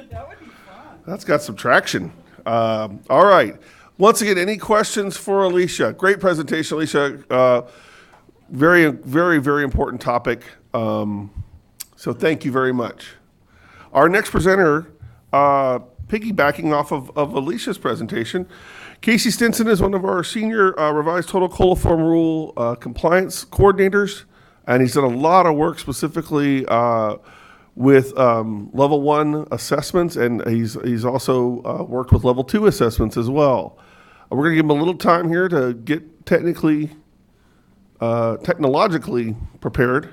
that's got some traction. All right. Once again, any questions for Alicia? Great presentation, Alicia. Very, very, very important topic. So thank you very much. Our next presenter piggybacking off of Alicia's presentation, Casey Stinson is one of our senior revised total coliform rule compliance coordinators, and he's done a lot of work specifically with level 1 assessments, and he's also worked with level 2 assessments as well. We're going to give him a little time here to get technologically prepared.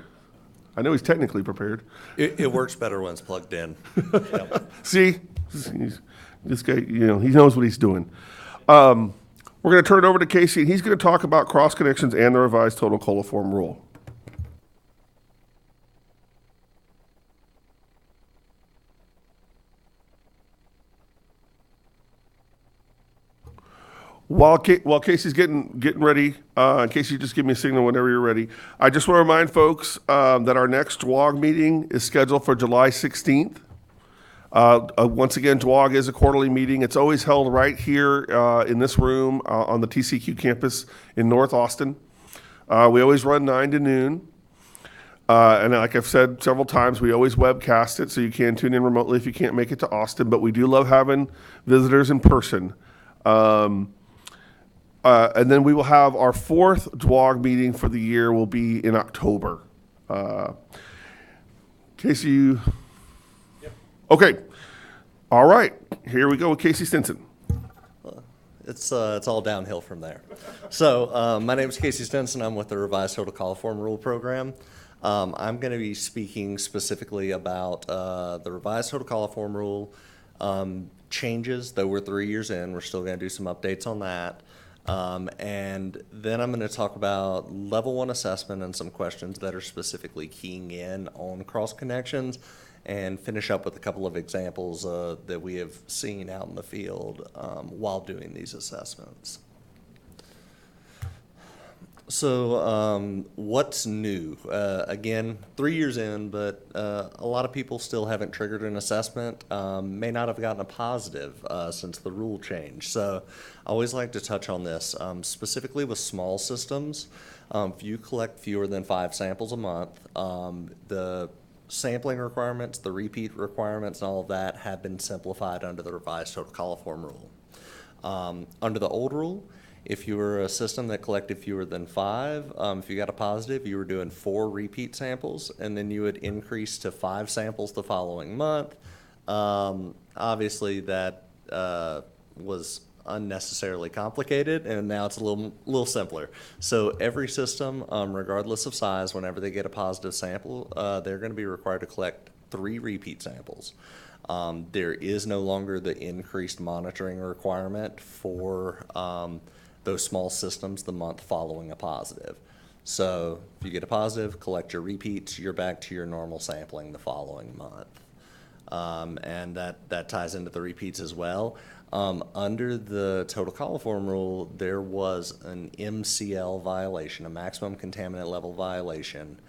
I know he's technically prepared. It works better when it's plugged in. See, this guy, he knows what he's doing. We're going to turn it over to Casey, and he's going to talk about cross connections and the revised total coliform rule. While Casey's getting ready, Casey, just give me a signal whenever you're ready. I just want to remind folks that our next DWOG meeting is scheduled for July 16th. Once again, DWOG is a quarterly meeting. It's always held right here in this room on the TCQ campus in North Austin. We always run 9 to noon. And like I've said several times, we always webcast it, so you can tune in remotely if you can't make it to Austin. But we do love having visitors in person. And then we will have our 4th DWOG meeting for the year will be in October. Casey, you? Yep. Okay. All right. Here we go with Casey Stinson. It's all downhill from there. So my name is Casey Stinson. I'm with the Revised Total Coliform Rule Program. I'm going to be speaking specifically about the Revised Total Coliform Rule changes, though we're 3 years in. We're still going to do some updates on that. And then I'm going to talk about level 1 assessment and some questions that are specifically keying in on cross connections, and finish up with a couple of examples that we have seen out in the field while doing these assessments. So what's new? Again, 3 years in, but a lot of people still haven't triggered an assessment, may not have gotten a positive since the rule change. So I always like to touch on this, specifically with small systems. If you collect fewer than 5 samples a month, the sampling requirements, the repeat requirements, and all of that have been simplified under the revised total coliform rule. Under the old rule, if you were a system that collected fewer than 5, if you got a positive, you were doing 4 repeat samples, and then you would increase to 5 samples the following month. Obviously, that was unnecessarily complicated, and now it's a little simpler. So every system, regardless of size, whenever they get a positive sample, they're going to be required to collect 3 repeat samples. There is no longer the increased monitoring requirement for those small systems the month following a positive. So if you get a positive, collect your repeats, you're back to your normal sampling the following month. And that ties into the repeats as well. Under the total coliform rule, there was an MCL violation, a maximum contaminant level violation,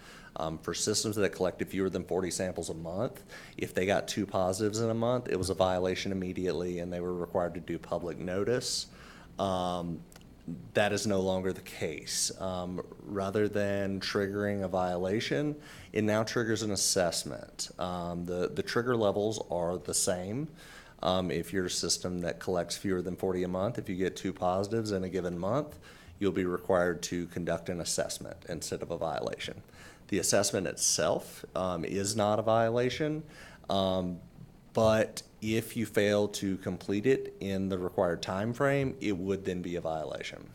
for systems that collected fewer than 40 samples a month. If they got 2 positives in a month, it was a violation immediately, and they were required to do public notice. That is no longer the case. Rather than triggering a violation, it now triggers an assessment. The trigger levels are the same. If you're a system that collects fewer than 40 a month, if you get 2 positives in a given month, you'll be required to conduct an assessment instead of a violation. The assessment itself is not a violation, but if you fail to complete it in the required time frame, it would then be a violation.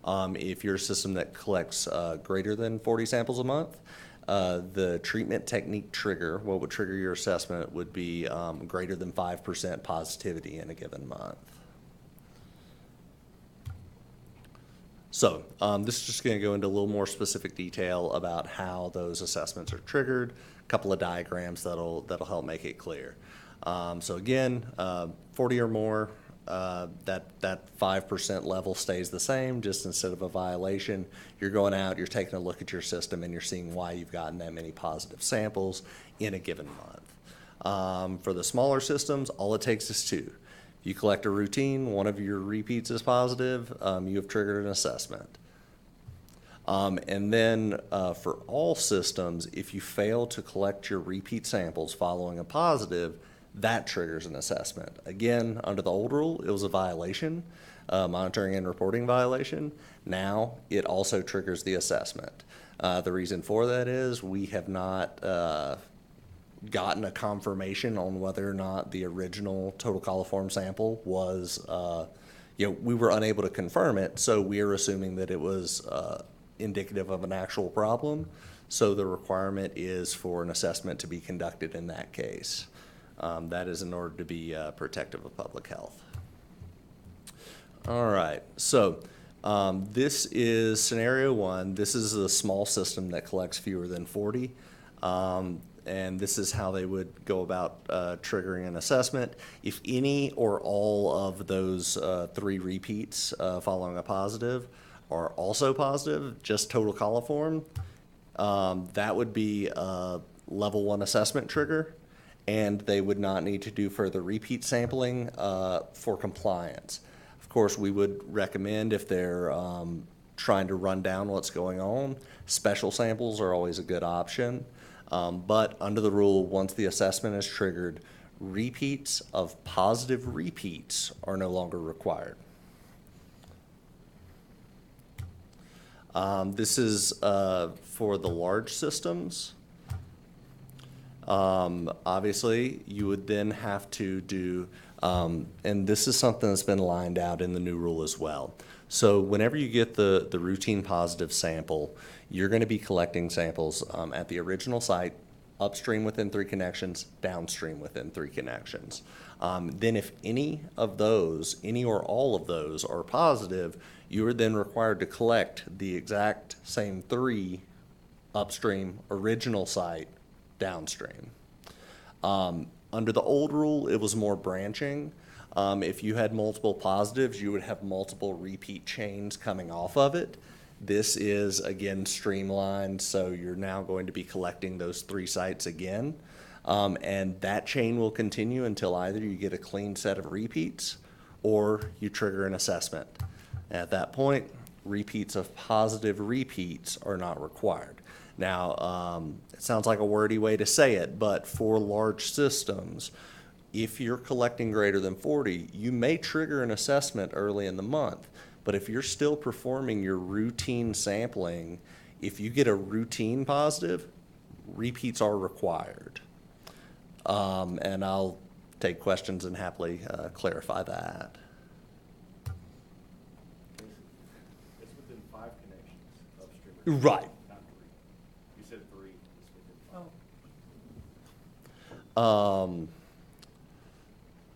If you're a system that collects greater than 40 samples a month, the treatment technique trigger, what would trigger your assessment, would be greater than 5% positivity in a given month. So this is just going to go into a little more specific detail about how those assessments are triggered, a couple of diagrams that'll help make it clear. So again, 40 or more, that 5% level stays the same, just instead of a violation, you're going out, you're taking a look at your system, and you're seeing why you've gotten that many positive samples in a given month. For the smaller systems, all it takes is 2. You collect a routine, one of your repeats is positive, you have triggered an assessment. And then for all systems, if you fail to collect your repeat samples following a positive, that triggers an assessment. Again, under the old rule, it was a violation, monitoring and reporting violation. Now, it also triggers the assessment. The reason for that is we have not gotten a confirmation on whether or not the original total coliform sample was, we were unable to confirm it, so we are assuming that it was indicative of an actual problem. So the requirement is for an assessment to be conducted in that case. That is in order to be protective of public health. All right, so this is scenario one. This is a small system that collects fewer than 40. And this is how they would go about triggering an assessment. If any or all of those 3 repeats following a positive are also positive, just total coliform, that would be a level 1 assessment trigger, and they would not need to do further repeat sampling for compliance. Of course, we would recommend, if they're trying to run down what's going on, special samples are always a good option. But under the rule, once the assessment is triggered, repeats of positive repeats are no longer required. This is for the large systems. Obviously, you would then have to do, and this is something that's been lined out in the new rule as well. So whenever you get the routine positive sample, you're going to be collecting samples at the original site, upstream within 3 connections, downstream within 3 connections. Then if any of those, any or all of those are positive, you are then required to collect the exact same 3 upstream, original site, downstream. Under the old rule, it was more branching. If you had multiple positives, you would have multiple repeat chains coming off of it. This is, again, streamlined, so you're now going to be collecting those 3 sites again. And that chain will continue until either you get a clean set of repeats or you trigger an assessment. At that point, repeats of positive repeats are not required. Now, it sounds like a wordy way to say it, but for large systems, if you're collecting greater than 40, you may trigger an assessment early in the month. But if you're still performing your routine sampling, if you get a routine positive, repeats are required. And I'll take questions and happily clarify that. It's within 5 connections upstream. Right. Not 3. You said 3. It's within 5. Oh.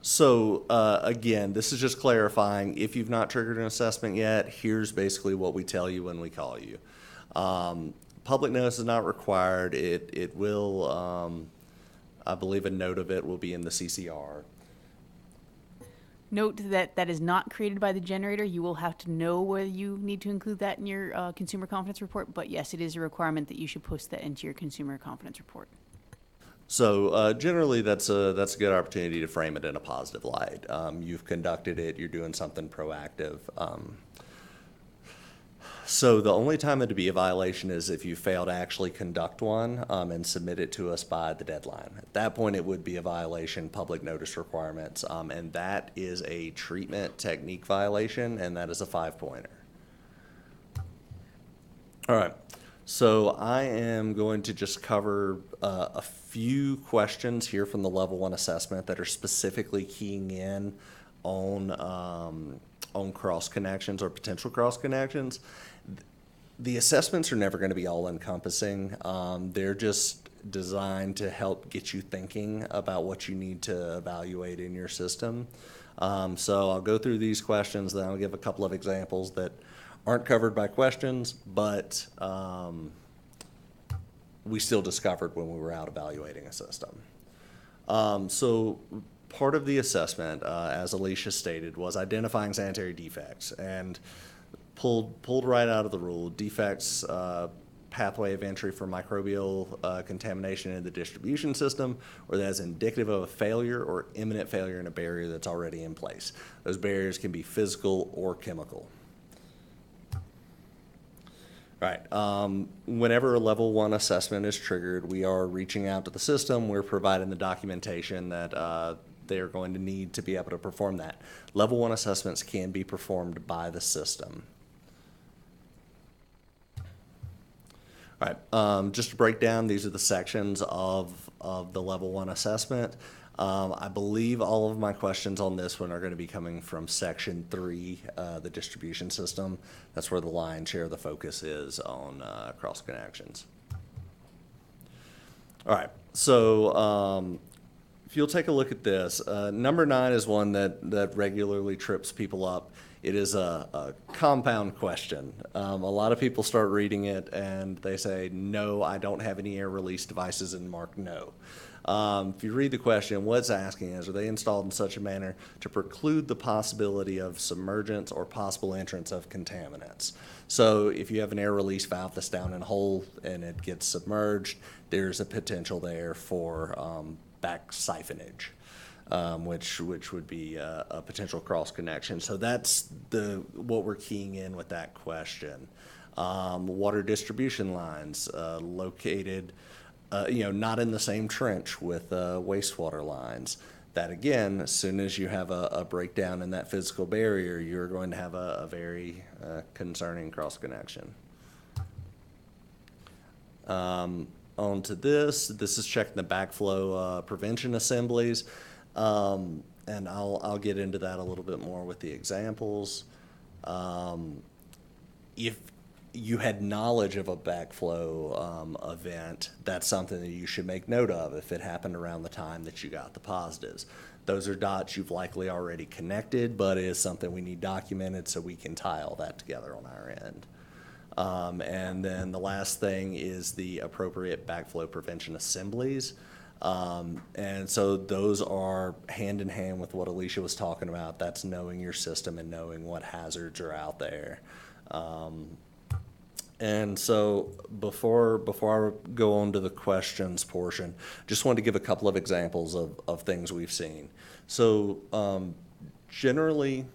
So again, this is just clarifying. If you've not triggered an assessment yet, here's basically what we tell you when we call you. Public notice is not required. It will, I believe a note of it will be in the CCR. Note that that is not created by the generator. You will have to know whether you need to include that in your consumer confidence report. But yes, it is a requirement that you should post that into your consumer confidence report. So generally, that's a good opportunity to frame it in a positive light. You've conducted it. You're doing something proactive. So the only time it'd be a violation is if you fail to actually conduct one and submit it to us by the deadline. At that point, it would be a violation, public notice requirements, and that is a treatment technique violation, and that is a 5-pointer. All right. So I am going to just cover a few questions here from the level 1 assessment that are specifically keying in on cross connections or potential cross connections. The assessments are never going to be all encompassing. They're just designed to help get you thinking about what you need to evaluate in your system. So I'll go through these questions, then I'll give a couple of examples that aren't covered by questions, but we still discovered when we were out evaluating a system. So part of the assessment, as Alicia stated, was identifying sanitary defects, and pulled right out of the rule. Defects, pathway of entry for microbial contamination in the distribution system, or that is indicative of a failure or imminent failure in a barrier that's already in place. Those barriers can be physical or chemical. Right. Whenever a level 1 assessment is triggered, we are reaching out to the system. We're providing the documentation that they're going to need to be able to perform that. Level 1 assessments can be performed by the system. All right. Just to break down, these are the sections of the level 1 assessment. I believe all of my questions on this one are going to be coming from section 3, the distribution system. That's where the lion's share of the focus is on cross connections. All right, so if you'll take a look at this, number 9 is one that regularly trips people up. It is a compound question. A lot of people start reading it and they say, no, I don't have any air release devices, and mark no. If you read the question, what it's asking is, are they installed in such a manner to preclude the possibility of submergence or possible entrance of contaminants? So if you have an air release valve that's down in a hole and it gets submerged, there's a potential there for back siphonage, which would be a potential cross connection. So that's what we're keying in with that question. Water distribution lines located not in the same trench with wastewater lines. That again, as soon as you have a breakdown in that physical barrier, you're going to have a very concerning cross connection. On to this is checking the backflow prevention assemblies, and I'll get into that a little bit more with the examples. If you had knowledge of a backflow event, that's something that you should make note of if it happened around the time that you got the positives. Those are dots you've likely already connected, but it is something we need documented so we can tie all that together on our end. And then the last thing is the appropriate backflow prevention assemblies. And so those are hand in hand with what Alicia was talking about. That's knowing your system and knowing what hazards are out there. And so before I go on to the questions portion, just wanted to give a couple of examples of things we've seen. So generally,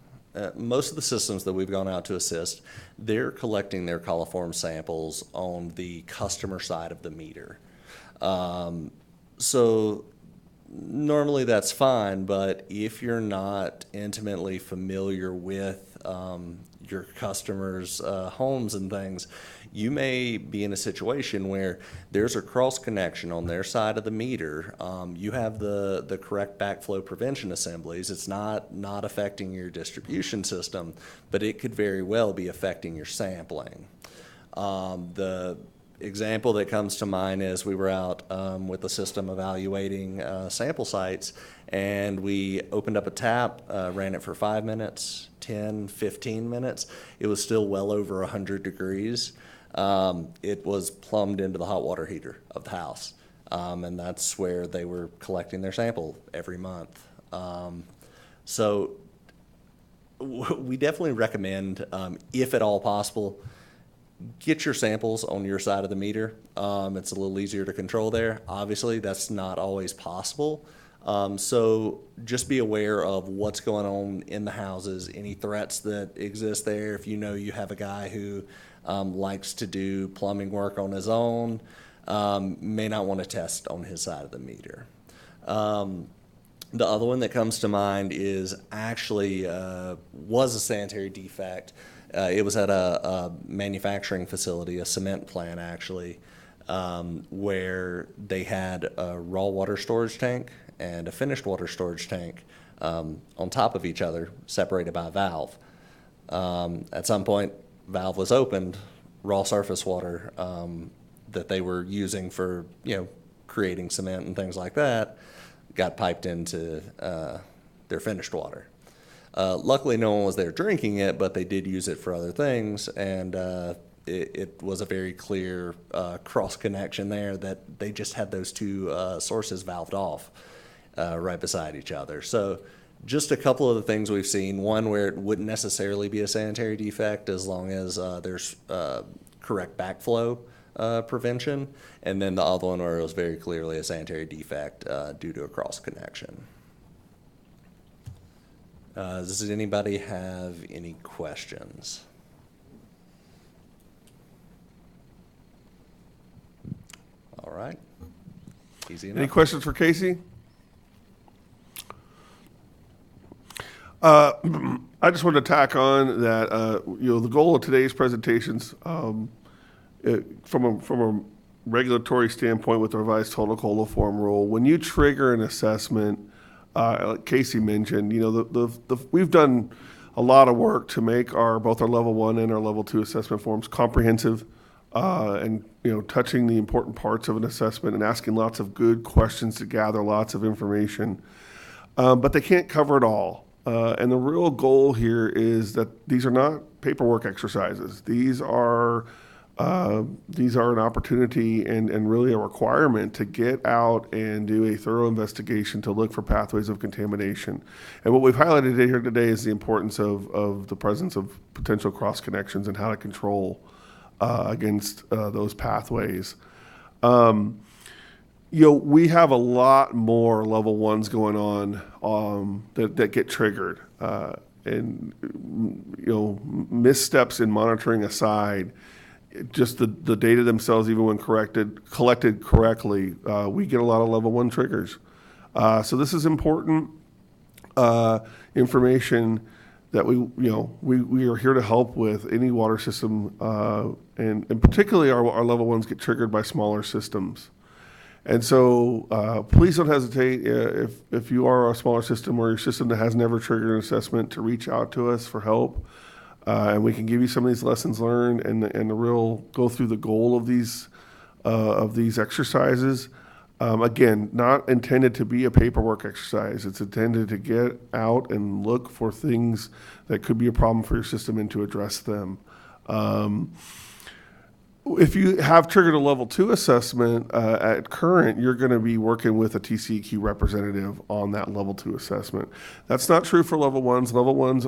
most of the systems that we've gone out to assist, they're collecting their coliform samples on the customer side of the meter. So normally that's fine, but if you're not intimately familiar with your customers' homes and things, you may be in a situation where there's a cross connection on their side of the meter. You have the correct backflow prevention assemblies. It's not affecting your distribution system, but it could very well be affecting your sampling. The example that comes to mind is we were out with the system evaluating sample sites, and we opened up a tap, ran it for 5 minutes, 10, 15 minutes. It was still well over 100 degrees. It was plumbed into the hot water heater of the house, and that's where they were collecting their sample every month. So we definitely recommend, if at all possible, get your samples on your side of the meter. It's a little easier to control there. Obviously, that's not always possible. So just be aware of what's going on in the houses, any threats that exist there. If you know you have a guy who likes to do plumbing work on his own, may not want to test on his side of the meter. The other one that comes to mind is actually was a sanitary defect. It was at a manufacturing facility, a cement plant actually, where they had a raw water storage tank and a finished water storage tank on top of each other, separated by a valve. At some point, valve was opened, raw surface water that they were using for creating cement and things like that got piped into their finished water. Luckily, no one was there drinking it, but they did use it for other things, and it was a very clear cross connection there that they just had those two sources valved off right beside each other. So just a couple of the things we've seen, one where it wouldn't necessarily be a sanitary defect as long as there's correct backflow prevention, and then the other one where it was very clearly a sanitary defect due to a cross connection. Does anybody have any questions? right. Easy Any enough. questions for Casey? I just wanted to tack on that, the goal of today's presentations, from a regulatory standpoint with the revised total coliform rule, when you trigger an assessment, like Casey mentioned, we've done a lot of work to make both our level 1 and our level 2 assessment forms comprehensive, and touching the important parts of an assessment and asking lots of good questions to gather lots of information. But they can't cover it all. And the real goal here is that these are not paperwork exercises. These are an opportunity and really a requirement to get out and do a thorough investigation to look for pathways of contamination. And what we've highlighted here today is the importance of the presence of potential cross connections and how to control against those pathways. We have a lot more level 1s going on that get triggered. And missteps in monitoring aside, just the data themselves, even when collected correctly, we get a lot of level 1 triggers. So this is important information that we are here to help with any water system, and particularly our level 1s get triggered by smaller systems. And so please don't hesitate if you are a smaller system or your system that has never triggered an assessment to reach out to us for help. And we can give you some of these lessons learned and the real go through the goal of these exercises. Again, not intended to be a paperwork exercise. It's intended to get out and look for things that could be a problem for your system and to address them. If you have triggered a level 2 assessment at current, you're going to be working with a TCEQ representative on that level 2 assessment. That's not true for level 1s. Level 1s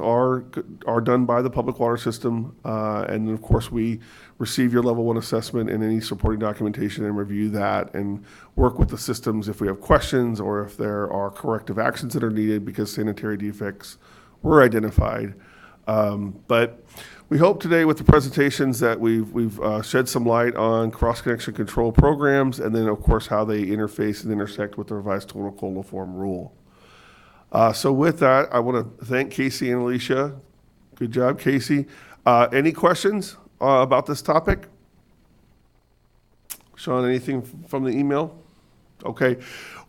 are done by the public water system, and of course we receive your level 1 assessment and any supporting documentation and review that and work with the systems if we have questions or if there are corrective actions that are needed because sanitary defects were identified. But we hope today with the presentations that we've shed some light on cross-connection control programs and then, of course, how they interface and intersect with the revised total coliform rule. So with that, I want to thank Casey and Alicia. Good job, Casey. Any questions about this topic? Sean, anything from the email? Okay.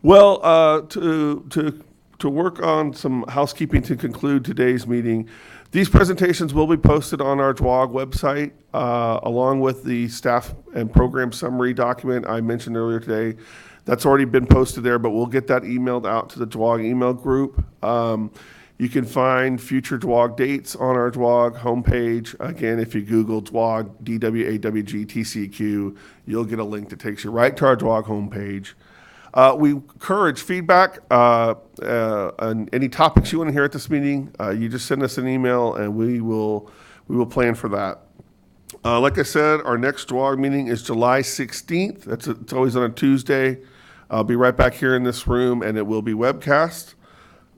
Well, to work on some housekeeping to conclude today's meeting, these presentations will be posted on our DWOG website, along with the staff and program summary document I mentioned earlier today. That's already been posted there, but we'll get that emailed out to the DWOG email group. You can find future DWOG dates on our DWOG homepage. Again, if you Google DWOG, DWAWG, TCEQ, you'll get a link that takes you right to our DWOG homepage. We encourage feedback on any topics you want to hear at this meeting. You just send us an email and we will plan for that. Like I said, our next DWOG meeting is July 16th. It's always on a Tuesday. I'll be right back here in this room and it will be webcast.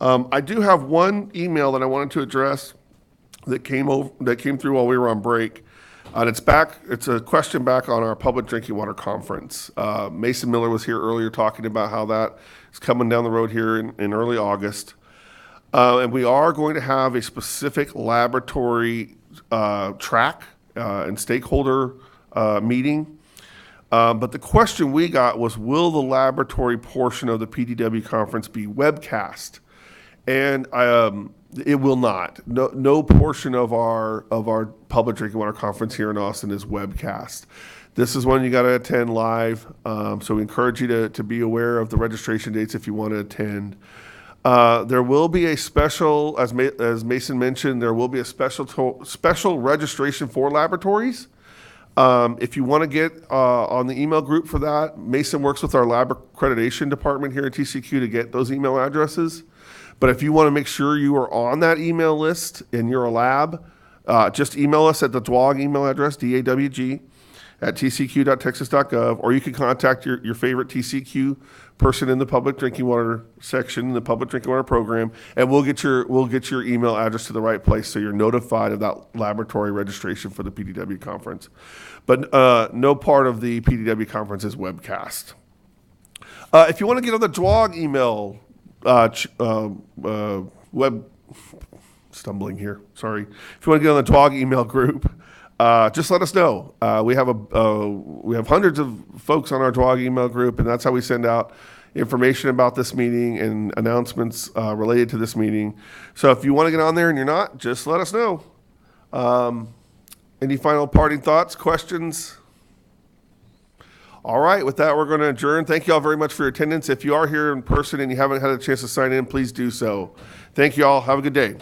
I do have one email that I wanted to address that came through while we were on break. And it's a question back on our public drinking water conference. Mason Miller was here earlier talking about how that is coming down the road here in early August. And we are going to have a specific laboratory track and stakeholder meeting. But the question we got was, will the laboratory portion of the PDW conference be webcast? And it will not. No portion of our public drinking water conference here in Austin is webcast. This is one you got to attend live. So we encourage you to be aware of the registration dates if you want to attend. There will be a special, as Mason mentioned, there will be a special registration for laboratories. If you want to get on the email group for that, Mason works with our lab accreditation department here at TCQ to get those email addresses. But if you want to make sure you are on that email list and you're a lab, just email us at the DWOG email address, DAWG, at tcq.texas.gov, or you can contact your favorite TCQ person in the public drinking water section, the public drinking water program, and we'll get your email address to the right place so you're notified of that laboratory registration for the PDW conference. But no part of the PDW conference is webcast. If you want to get on the DWOG email web stumbling here, sorry. If you want to get on the DWOG email group, just let us know. We have hundreds of folks on our DWOG email group, and that's how we send out information about this meeting and announcements related to this meeting. So if you want to get on there and you're not, just let us know. Any final parting thoughts, questions? All right, with that, we're going to adjourn. Thank you all very much for your attendance. If you are here in person and you haven't had a chance to sign in, please do so. Thank you all. Have a good day.